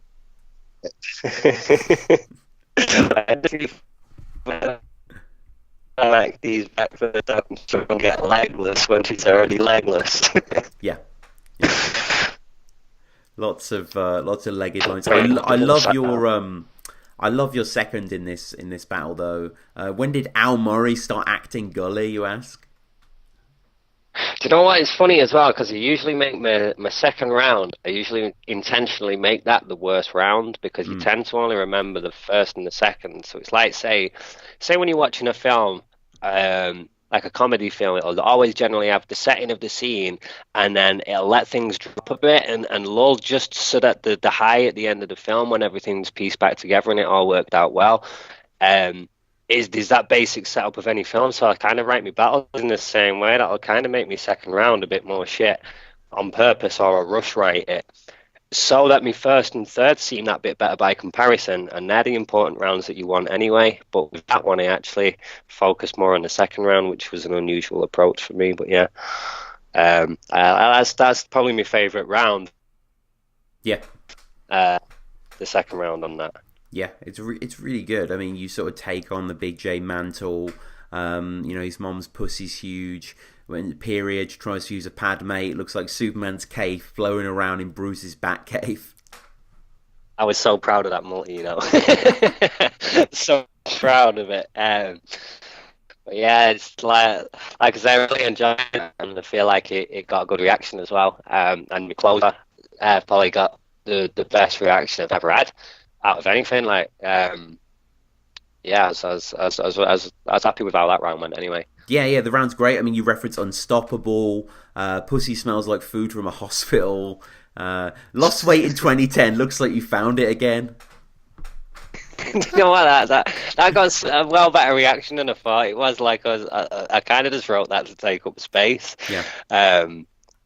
Like these back for the dump so and get legless when she's already legless. Yeah. Lots of legged lines. I love your I love your second in this battle though. When did Al Murray start acting gully, you ask? Do you know what? It's funny as well because I usually make my second round. I usually intentionally make that the worst round because you tend to only remember the first and the second. So it's like say when you're watching a film, like a comedy film, it'll always generally have the setting of the scene, and then it'll let things drop a bit and lull just so that the high at the end of the film when everything's pieced back together and it all worked out well. Is that basic setup of any film, so I kind of write my battles in the same way. That'll kind of make me second round a bit more shit on purpose, or I'll rush write it so that my first and third seem that bit better by comparison, and they're the important rounds that you want anyway. But with that one, I actually focused more on the second round, which was an unusual approach for me. But yeah, that's probably my favourite round. Yeah, the second round on that. Yeah, it's really good. I mean, you sort of take on the Big J mantle. His mom's pussy's huge. When period tries to use a Padme, it looks like Superman's cape flowing around in Bruce's Batcave. I was so proud of that multi, so proud of it. But yeah, it's like I say, I really enjoyed it, and I feel like it got a good reaction as well. And my closer probably got the best reaction I've ever had out of anything. Like, yeah, so I was happy with how that round went anyway. Yeah, the round's great. I mean, you reference Unstoppable, Pussy Smells Like Food from a Hospital, Lost Weight in 2010, looks like you found it again. You know what, that got a well better reaction than I thought. It was like I kind of just wrote that to take up space. Yeah.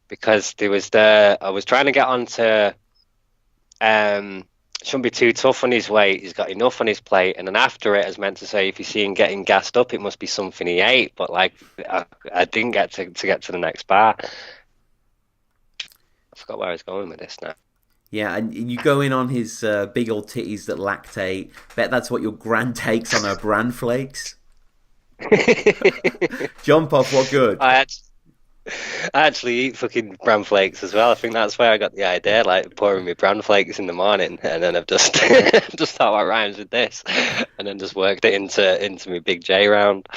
Because I was trying to get onto shouldn't be too tough on his weight. He's got enough on his plate, and then after it, I was meant to say if you see him getting gassed up, it must be something he ate. But like, I didn't get to get to the next part. I forgot where I was going with this now. Yeah, and you go in on his big old titties that lactate. Bet that's what your gran takes on her bran flakes. Jump off, what good? I actually eat fucking bran flakes as well. I think that's where I got the idea, like pouring my bran flakes in the morning, and then I've just just thought what rhymes with this, and then just worked it into my Big J round.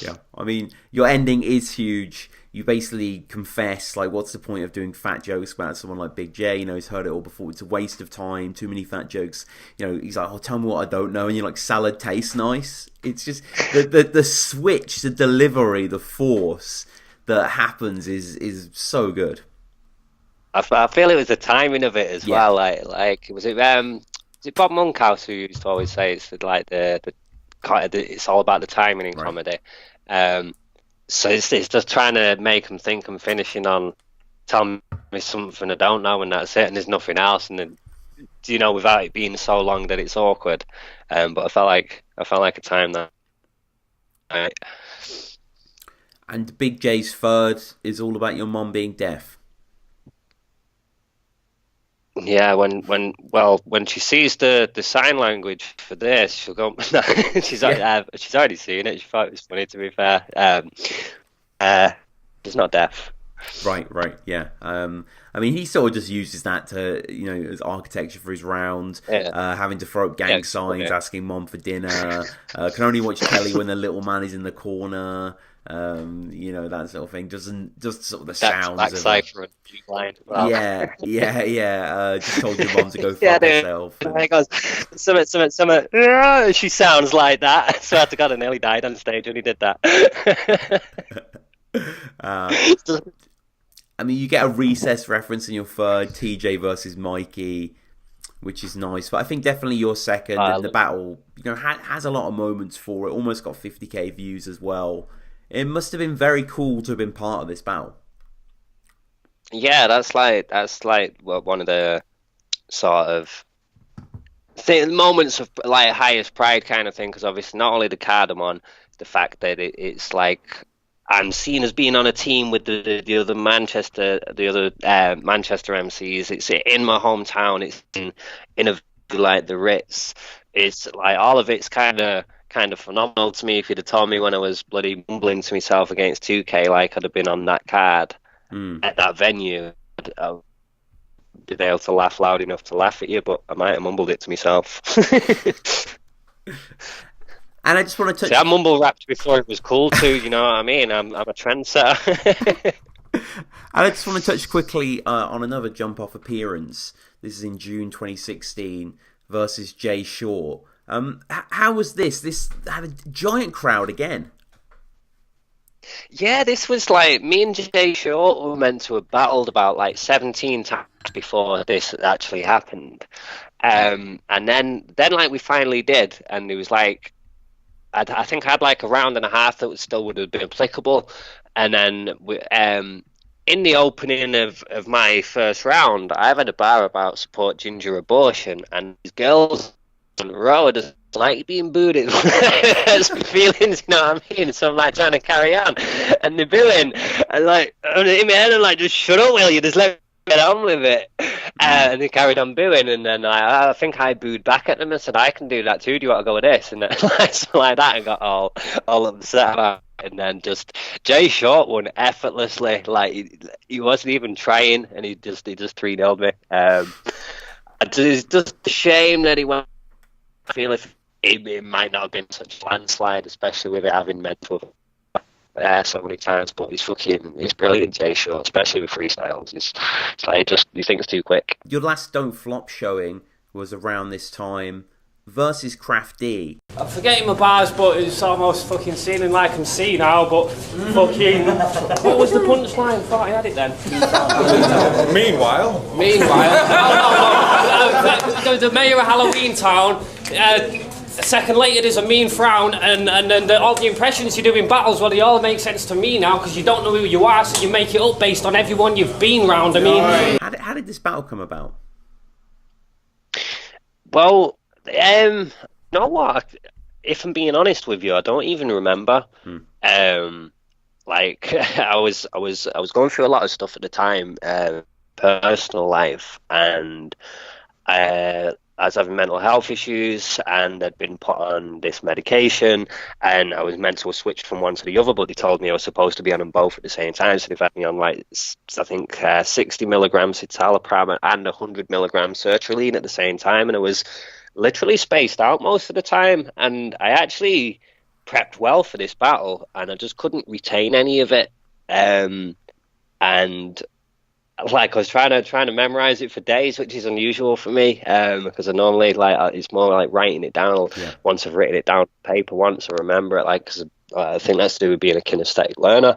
Yeah, I mean, your ending is huge. You basically confess, like, what's the point of doing fat jokes about someone like Big J? You know, he's heard it all before. It's a waste of time. Too many fat jokes. You know, he's like, oh, tell me what I don't know. And you're like, salad tastes nice. It's just the switch, the delivery, the force that happens is so good. I feel it was the timing of it as well. Like was it Bob Monkhouse who used to always say it's like it's all about the timing in comedy. So it's just trying to make them think I'm finishing on tell me something I don't know, and that's it, and there's nothing else, and then without it being so long that it's awkward. But I felt like a time that. And Big J's third is all about your mom being deaf. Yeah, when she sees the sign language for this, she'll go. No, she's already seen it. She thought it was funny. To be fair, she's not deaf. Right, yeah. I mean, he sort of just uses that to, as architecture for his round. Yeah. Having to throw up gang signs, asking mom for dinner. Can only watch Kelly when the little man is in the corner. That sort of thing. Just sort of the sounds of cipher line. Well. Yeah. Just told your mom to go fuck herself. And it goes, something. She sounds like that. So I God, I nearly died on stage when he did that. I mean, you get a recess reference in your third, TJ versus Mikey, which is nice. But I think definitely your second, and the battle, has a lot of moments for it. Almost got 50k views as well. It must have been very cool to have been part of this battle. Yeah, that's like one of the sort of moments of like highest pride kind of thing, because obviously not only the card I'm on, the fact that it's like I'm seen as being on a team with the other Manchester MCs. It's in my hometown. It's in a like the Ritz. It's like all of it's kind of phenomenal to me. If you'd have told me when I was bloody mumbling to myself against 2K like I'd have been on that card at that venue, I'd be able to laugh loud enough to laugh at you, but I might have mumbled it to myself. And I just want to touch. See, I mumble rapped before it was cool too. You know what I mean? I'm a trendsetter. And I just want to touch quickly on another jump-off appearance. This is in June 2016 versus Jay Short. How was this? This had a giant crowd again. Yeah, this was like me and Jay Short were meant to have battled about like 17 times before this actually happened. And then like we finally did, and it was like I think I had like a round and a half that still would have been applicable, and then in the opening of my first round, I've had a bar about support ginger abortion, and these girls on the road just like being booed. It hurts my feelings, you know what I mean? So I'm like trying to carry on, and they're booing, and like in my head I'm like, just shut up, will you? Just let me get on with it. And they carried on booing, and then I think I booed back at them and said, I can do that too, do you want to go with this? And then like that, and got all upset about it. And then just Jay Short won effortlessly, like he wasn't even trying, and he just 3-0'd me. It's just a shame that he went. I feel if it might not have been such a landslide, especially with it having mental so many times, but he's brilliant, Jay Short, especially with freestyles. It's like he thinks too quick. Your last Don't Flop showing was around this time versus Craft D. I'm forgetting my bars, but it's almost fucking seeming like I'm C now, but fucking... What was the punchline? I thought I had it then. Meanwhile, the mayor of Halloween Town, a second later there's a mean frown, and then all the impressions you do in battles, well, they all make sense to me now, because you don't know who you are, so you make it up based on everyone you've been round. I mean... How did this battle come about? Well, you know what? If I'm being honest with you, I don't even remember. Like I was going through a lot of stuff at the time, personal life, and I was having mental health issues, and I'd been put on this medication, and I was meant to have switched from one to the other, but they told me I was supposed to be on them both at the same time, so they've had me on like I think 60 milligrams citalopram and 100 milligrams sertraline at the same time, and I was literally spaced out most of the time, and I actually prepped well for this battle, and I just couldn't retain any of it, and like I was trying to memorize it for days, which is unusual for me, because I normally it's more like writing it down. Yeah. Once I've written it down on paper, once I remember it, like, because I think that's to do with being a kinesthetic learner,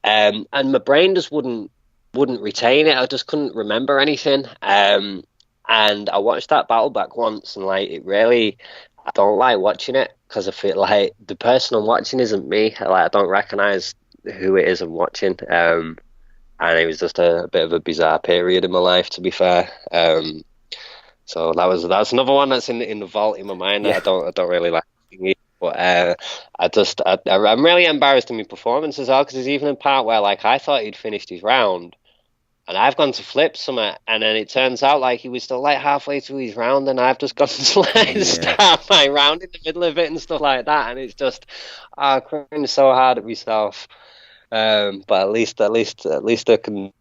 and my brain just wouldn't retain it. I just couldn't remember anything. And I watched that battle back once, and like it really, I don't like watching it because I feel like the person I'm watching isn't me. Like I don't recognize who it is I'm watching. And it was just a bit of a bizarre period in my life, to be fair. So that's another one that's in the vault in my mind. Yeah. I don't really like it, but I'm really embarrassed in my performance as well, because there's even a part where like I thought he'd finished his round, and I've gone to flip something, and then it turns out like he was still like halfway through his round, and I've just gone to like start my round in the middle of it and stuff like that, and it's just crying so hard at myself. But at least I can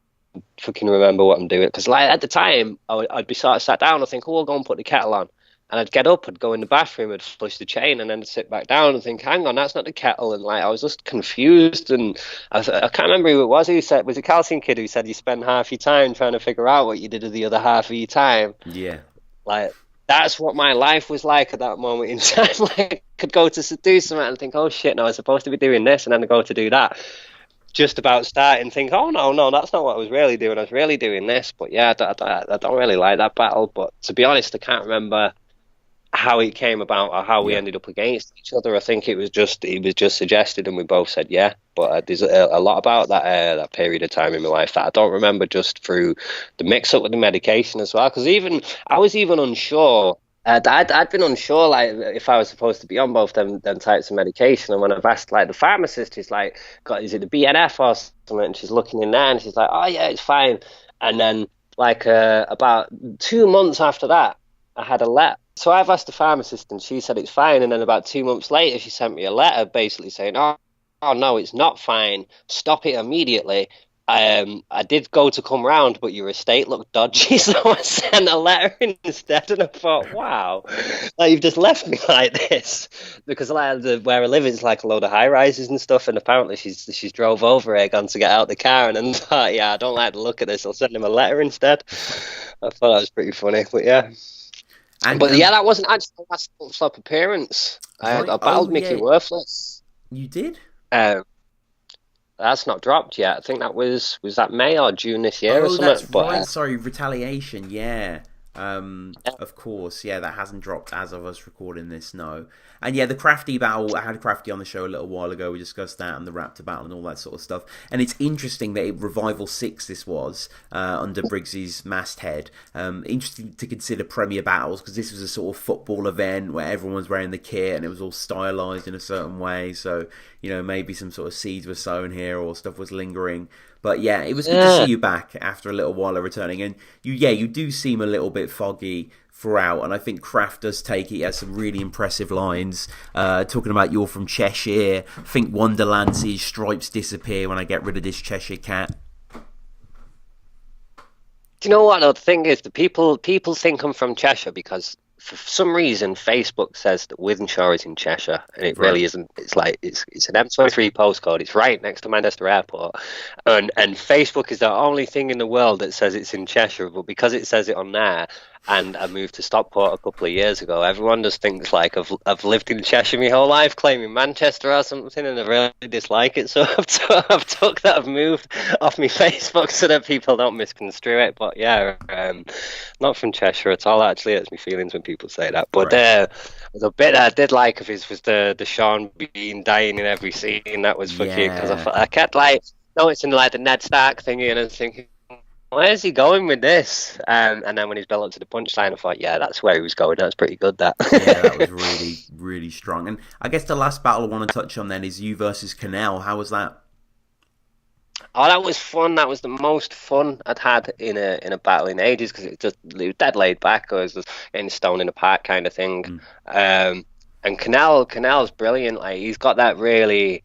fucking remember what I'm doing, because like at the time I'd be sort of sat down and think, oh, I'll go and put the kettle on, and I'd get up, I'd go in the bathroom, I'd flush the chain, and then I'd sit back down and think, hang on, that's not the kettle, and like I was just confused, and I can't remember who it was who said, was it Calcium Kid who said you spend half your time trying to figure out what you did with the other half of your time. Yeah, like that's what my life was like at that moment in time. Like I could go to do something and think, oh shit, no, I was supposed to be doing this, and then I go to do that, just about start and think, oh no, that's not what I was really doing. I was really doing this. But yeah, I don't really like that battle. But to be honest, I can't remember how it came about or how we ended up against each other. I think it was just suggested, and we both said yeah. But there's a lot about that period of time in my life that I don't remember, just through the mix up with the medication as well. Because I was even unsure. I'd been unsure, like, if I was supposed to be on both them types of medication, and when I've asked, like, the pharmacist, he's like, God, is it the BNF or something? And she's looking in there, and she's like, oh, yeah, it's fine. And then, like, about 2 months after that, I had a letter. So I've asked the pharmacist, and she said it's fine, and then about 2 months later, she sent me a letter basically saying, oh no, it's not fine, stop it immediately. I did go to come round, but your estate looked dodgy, so I sent a letter instead. And I thought, wow, like you've just left me like this, because like where I live is like a load of high rises and stuff. And apparently she's drove over here, gone to get out the car, and then thought, yeah, I don't like the look of this. I'll send him a letter instead. I thought that was pretty funny, but yeah. But yeah, that wasn't actually my last flop appearance. I battled Mickey Worthless. You did? That's not dropped yet. I think that was that May or June this year or something. That's right. Sorry, Retaliation. Yeah. Of course. Yeah, that hasn't dropped as of us recording this. No. And yeah, the Crafty battle. I had Crafty on the show a little while ago. We discussed that and the Raptor battle and all that sort of stuff. And it's interesting that Revival 6 this was under Briggsy's masthead. Interesting to consider Premier battles, because this was a sort of football event where everyone was wearing the kit and it was all stylized in a certain way. So, you know, maybe some sort of seeds were sown here or stuff was lingering. But yeah, it was good to see you back after a little while of returning. And you do seem a little bit foggy throughout. And I think Kraft does take it. He has some really impressive lines. Talking about you're from Cheshire. I think Wonderland sees stripes disappear when I get rid of this Cheshire cat. Do you know what? The thing is, the people think I'm from Cheshire because for some reason Facebook says that Wythenshawe is in Cheshire, and it really isn't. It's like it's an M23 postcode. It's right next to Manchester Airport, and Facebook is the only thing in the world that says it's in Cheshire. But because it says it on there, and I moved to Stockport a couple of years ago, everyone just thinks like I've lived in Cheshire my whole life, claiming Manchester or something, and I really dislike it. So I've took that I've moved off my Facebook so that people don't misconstrue it. But yeah, not from Cheshire at all. Actually, it's my feelings when people say that. But the bit that I did like of his was the Sean Bean dying in every scene. That was fucking, because I kept like noticing like the Ned Stark thingy, and I was thinking, where's he going with this? And then when he's built up to the punchline, I thought, yeah, that's where he was going. That's pretty good, that. Yeah, that was really, really strong. And I guess the last battle I want to touch on then is you versus Canal. How was that? Oh, that was fun. That was the most fun I'd had in a battle in ages, because it was dead laid back. It was just in stone in the park kind of thing. And Canal's brilliant. Like, he's got that really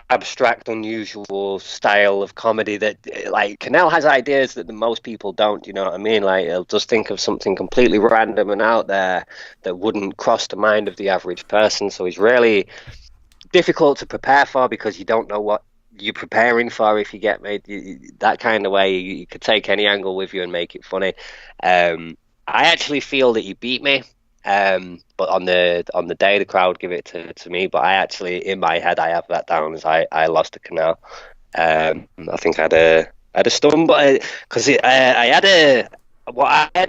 abstract, unusual style of comedy that, like, Canal has ideas that the most people don't, you know what I mean? Like, he'll just think of something completely random and out there that wouldn't cross the mind of the average person. So he's really difficult to prepare for, because you don't know what you're preparing for. If you get made that kind of way, you could take any angle with you and make it funny. I actually feel that he beat me. But on the day, the crowd give it to me. But I actually, in my head, I have that down as I lost to Canal. I think I had a stun, but because I had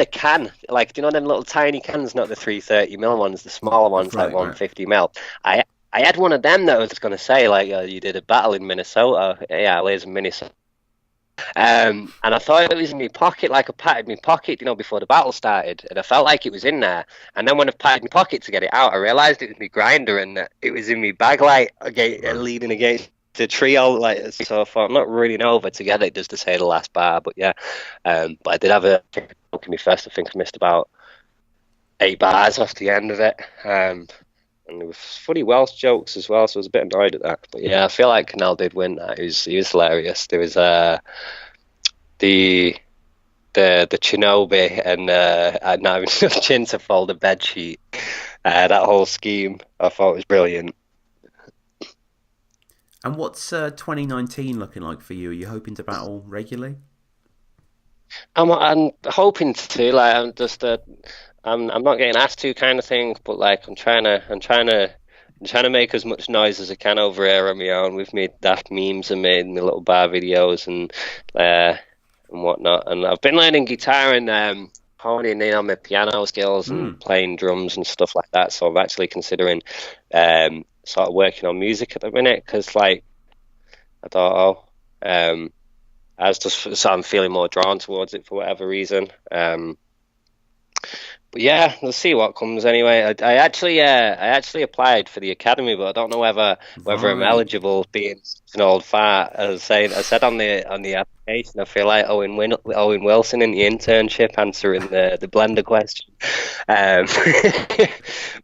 a can, like, do you know them little tiny cans, not the 330ml ones, the smaller ones, like 150ml. I had one of them that I was going to say, like, you did a battle in Minnesota. Yeah, I live in Minnesota. And I thought it was in my pocket, like I patted my pocket, you know, before the battle started, and I felt like it was in there. And then when I patted my pocket to get it out, I realised it was my grinder, and it was in my bag, like, leaning against the trio, like. So I thought, I'm not running over to get it just to say the last bar, but yeah. But I did have a look at me first. I think I missed about 8 bars off the end of it. And there was funny Welsh jokes as well, so I was a bit annoyed at that. But yeah, I feel like Canal did win that. He was hilarious. There was the Shinobi and not having enough chin to fold a bed sheet. That whole scheme I thought was brilliant. And what's 2019 looking like for you? Are you hoping to battle regularly? I'm hoping to. Like, I'm just I'm not getting asked to, kind of thing, but like I'm trying to make as much noise as I can over here on my own with me daft memes and made my little bar videos and whatnot. And I've been learning guitar and honing in on my piano skills and playing drums and stuff like that. So I'm actually considering sort of working on music at the minute, because like I thought, so I'm feeling more drawn towards it for whatever reason. But yeah, let's see what comes anyway. I actually applied for the academy, but I don't know whether I'm eligible, being an old fart. As I said on the application, I feel like Owen Wilson in the internship answering the blender question.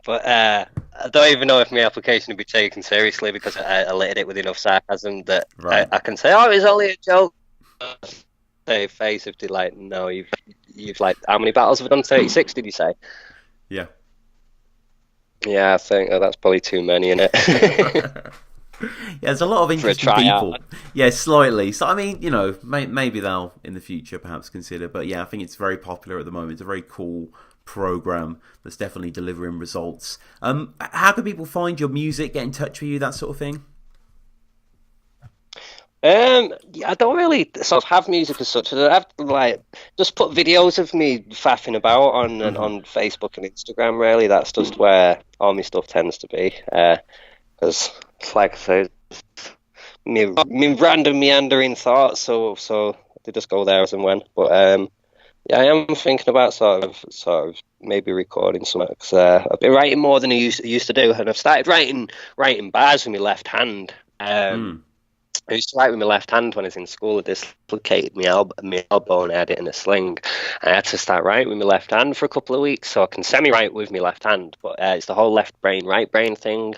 But I don't even know if my application would be taken seriously because I littered it with enough sarcasm that Right. I can say, oh, it was only a joke. Say face if they like, no, you've like, how many battles have I done? 36, did you say? Yeah. Yeah, I think that's probably too many, isn't it? Yeah, there's a lot of interesting people. Yeah, slightly. So I mean, you know, maybe they'll in the future perhaps consider. But yeah, I think it's very popular at the moment. It's a very cool program that's definitely delivering results. How can people find your music, get in touch with you, that sort of thing? Yeah, I don't really sort of have music as such. I have like just put videos of me faffing about on Facebook and Instagram. Really, that's just where all my stuff tends to be. Because, like I say, me random meandering thoughts. So they just go there as and when. But yeah, I am thinking about sort of maybe recording something. Cause, I've been writing more than I used to do, and I've started writing bars with my left hand. I used to write with my left hand when I was in school. I dislocated my elbow and I had it in a sling. I had to start writing with my left hand for a couple of weeks, so I can semi-write with my left hand. But it's the whole left brain, right brain thing.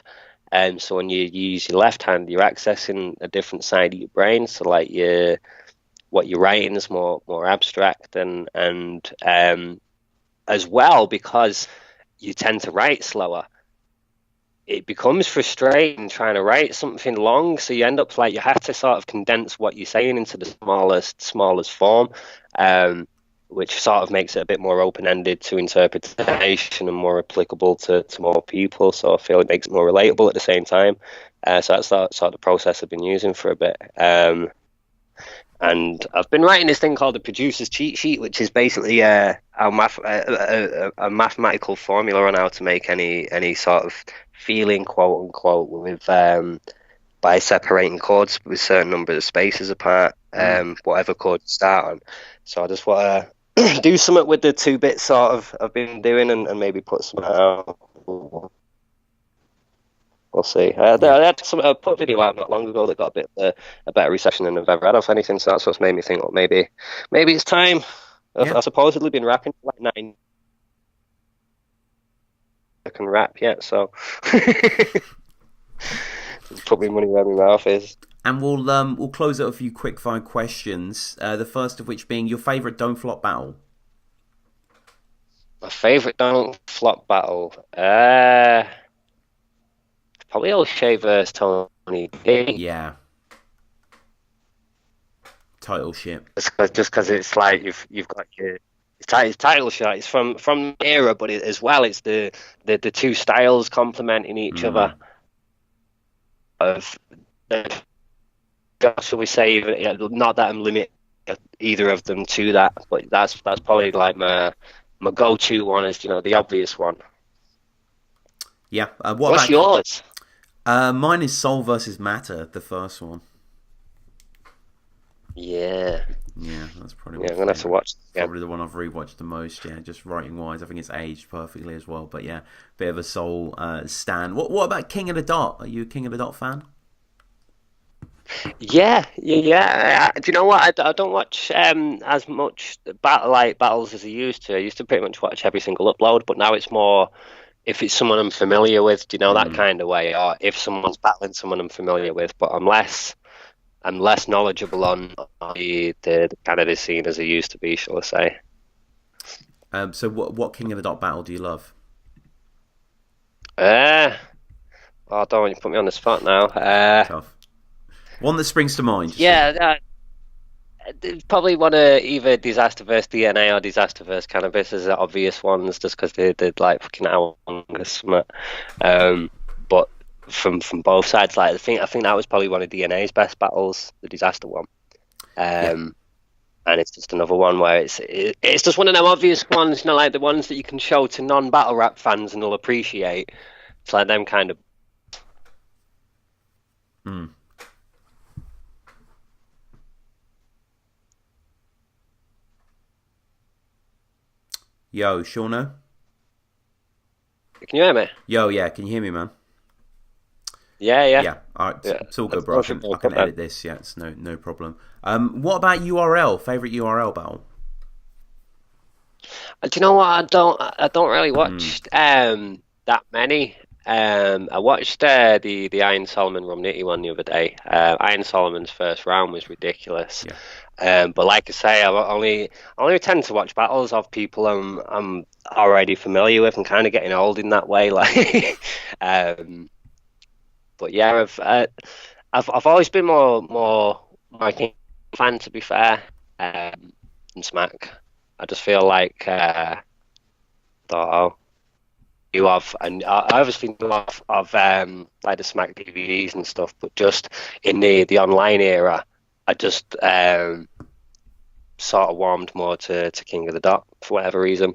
So when you use your left hand, you're accessing a different side of your brain. So like what you're writing is more abstract and as well, because you tend to write slower, it becomes frustrating trying to write something long, so you end up like you have to sort of condense what you're saying into the smallest form, which sort of makes it a bit more open-ended to interpretation and more applicable to more people. So I feel it makes it more relatable at the same time. So that's sort of the process I've been using for a bit. And I've been writing this thing called the producer's cheat sheet, which is basically a mathematical formula on how to make any sort of feeling, quote unquote, with by separating chords with certain numbers of spaces apart, whatever chord you start on. So I just want to do something with the 2-bit sort of I've been doing and maybe put something out. We'll see. I put a video out not long ago that got a better reception than I've ever had of anything, so that's what's made me think, well, maybe it's time. I've supposedly been rapping for like 9. I can rap yet, so just put my money where my mouth is. And we'll close out with a few quick fire questions. The first of which being your favourite Don't Flop battle. My favourite Don't Flop battle. Probably O'Shea versus Tony D. Yeah. Title shit. Just because it's like you've got your title shot. It's from the era, but as well, it's the two styles complementing each other. Shall we say? Not that I'm limiting either of them to that, but that's probably like my go-to one. Is the obvious one. Yeah. What's yours? Mine is Soul versus Matter, the first one. Yeah. Yeah, that's probably. Yeah, I'm gonna have to watch. Probably the one I've rewatched the most. Yeah, just writing wise, I think it's aged perfectly as well. But yeah, bit of a Soul stan. What about King of the Dot? Are you a King of the Dot fan? Yeah. Do you know what? I don't watch as much battles as I used to. I used to pretty much watch every single upload, but now it's more if it's someone I'm familiar with, that kind of way, or if someone's battling someone I'm familiar with. But I'm less knowledgeable on the Canada scene as I used to be, shall I say. So what King of the Dot battle do you love? I don't want you to put me on the spot now. Tough. One that springs to mind. Probably one of either Disaster vs DNA or Disaster vs Cannabis as the obvious ones, just because they did like fucking hour long or something. But from both sides, like I think that was probably one of DNA's best battles, the Disaster one. And it's just another one where it's just one of them obvious ones, like the ones that you can show to non-battle rap fans and they'll appreciate. It's like them kind of. Yo, Seano? Can you hear me? Yo, yeah, can you hear me, man? Yeah. Yeah, all right, it's all good, bro. I can edit this, yeah, it's no problem. What about URL? Favourite URL battle? Do you know what? I don't really watch that many. I watched the Iron Solomon Romnitty one the other day. Iron Solomon's first round was ridiculous. But like I say, I only tend to watch battles of people I'm already familiar with and kind of getting old in that way. Like, but yeah, I've always been more King fan, to be fair, than Smack. I just feel like thought, you have, and I obviously know of like the Smack DVDs and stuff, but just in the online era, I just sort of warmed more to King of the Dot for whatever reason.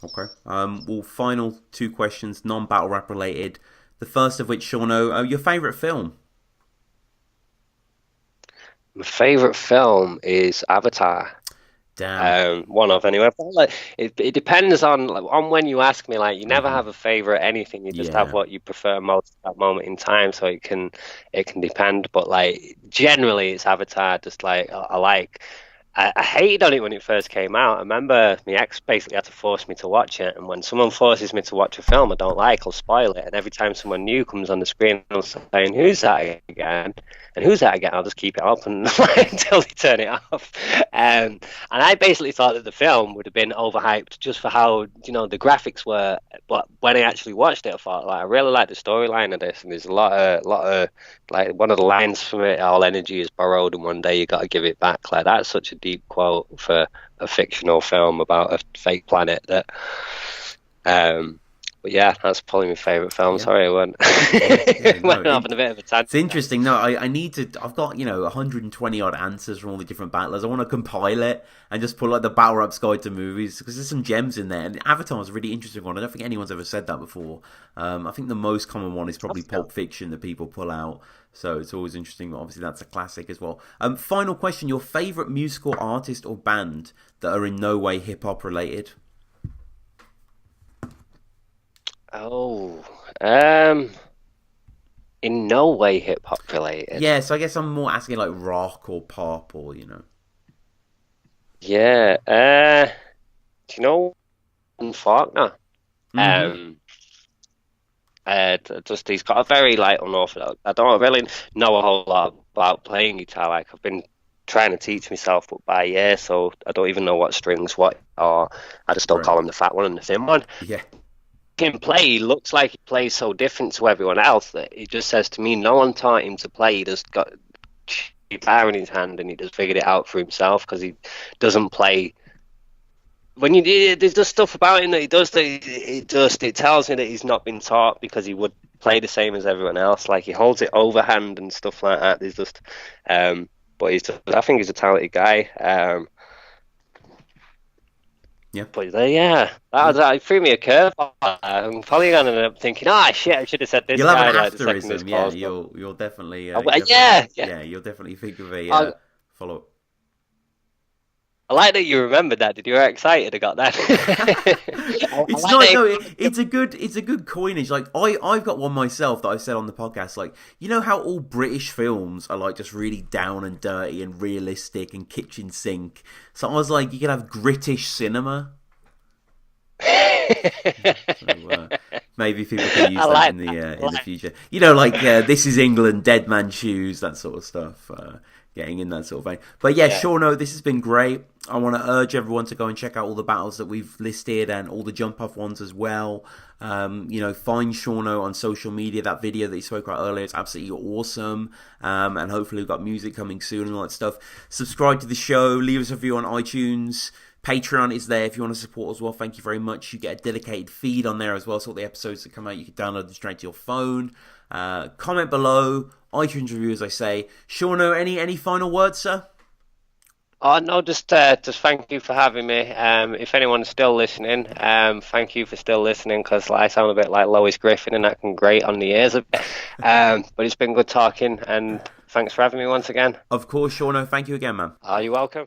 Okay. Well, final two questions, non-battle rap related. The first of which, Seano, your favourite film? My favourite film is Avatar. Damn. One of anyway. Like, it depends on when you ask me. Like, you never have a favorite anything. You just have what you prefer most at that moment in time. So it can depend. But like generally, it's Avatar. Just like I hated on it when it first came out. I remember my ex basically had to force me to watch it. And when someone forces me to watch a film I don't like, I'll spoil it. And every time someone new comes on the screen, I'm saying, "Who's that again? And who's that again?" I'll just keep it up and until they turn it off. And I basically thought that the film would have been overhyped just for how the graphics were. But when I actually watched it, I thought I really like the storyline of this. And there's a lot of like one of the lines from it: "All energy is borrowed, and one day you got to give it back." Like that's such a deep quote for a fictional film about a fake planet. That. But yeah, that's probably my favourite film. Yeah. Sorry, I went off on a bit of a tangent. It's interesting. No, I need to. I've got 120 odd answers from all the different battlers. I want to compile it and just put like the battle rap's guide to movies because there's some gems in there. And Avatar is a really interesting one. I don't think anyone's ever said that before. I think the most common one is probably Pulp Fiction that people pull out. So it's always interesting. Obviously, that's a classic as well. Final question: your favourite musical artist or band that are in no way hip hop related? Oh, in no way hip hop related. Yeah, so I guess I'm more asking like rock or pop or Yeah, do you know Faulkner? Just he's got a very unorthodox. I don't really know a whole lot about playing guitar. Like I've been trying to teach myself by ear, so I don't even know what strings or I just don't call him the fat one and the thin one. Yeah. Him play, he looks like he plays so different to everyone else that he just says to me, no one taught him to play. He just got a guitar in his hand and he just figured it out for himself because he doesn't play. There's just stuff about him that he does that it tells me that he's not been taught because he would play the same as everyone else. Like he holds it overhand and stuff like that. There's just, but I think he's a talented guy. Yeah, but that threw me a curve. I'm probably gonna end up thinking, shit, I should have said this. You'll guy, have an like, aphorism, You'll definitely, you'll definitely think of a follow-up. I like that you remembered that. Did you get excited? I got that. It's a good coinage. Like I've got one myself that I said on the podcast. Like how all British films are like just really down and dirty and realistic and kitchen sink. So I was like, you could have British cinema. So, maybe people can use that in the future. This is England, Dead Man Shoes, that sort of stuff. Getting in that sort of vein. But Seano, this has been great. I want to urge everyone to go and check out all the battles that we've listed and all the jump off ones as well. Find Seano on social media. That video that you spoke about earlier is absolutely awesome. And hopefully we've got music coming soon and all that stuff. Subscribe to the show. Leave us a review on iTunes. Patreon is there if you want to support as well. Thank you very much. You get a dedicated feed on there as well. So all the episodes that come out, you can download them straight to your phone. Comment below. iTunes review, as I say. Seano, any final words, sir? Oh no, just thank you for having me. If anyone's still listening, thank you for still listening because I sound a bit like Lois Griffin and that can grate on the ears a bit. But it's been good talking and thanks for having me once again. Of course, Seano. Thank you again, man. You're welcome.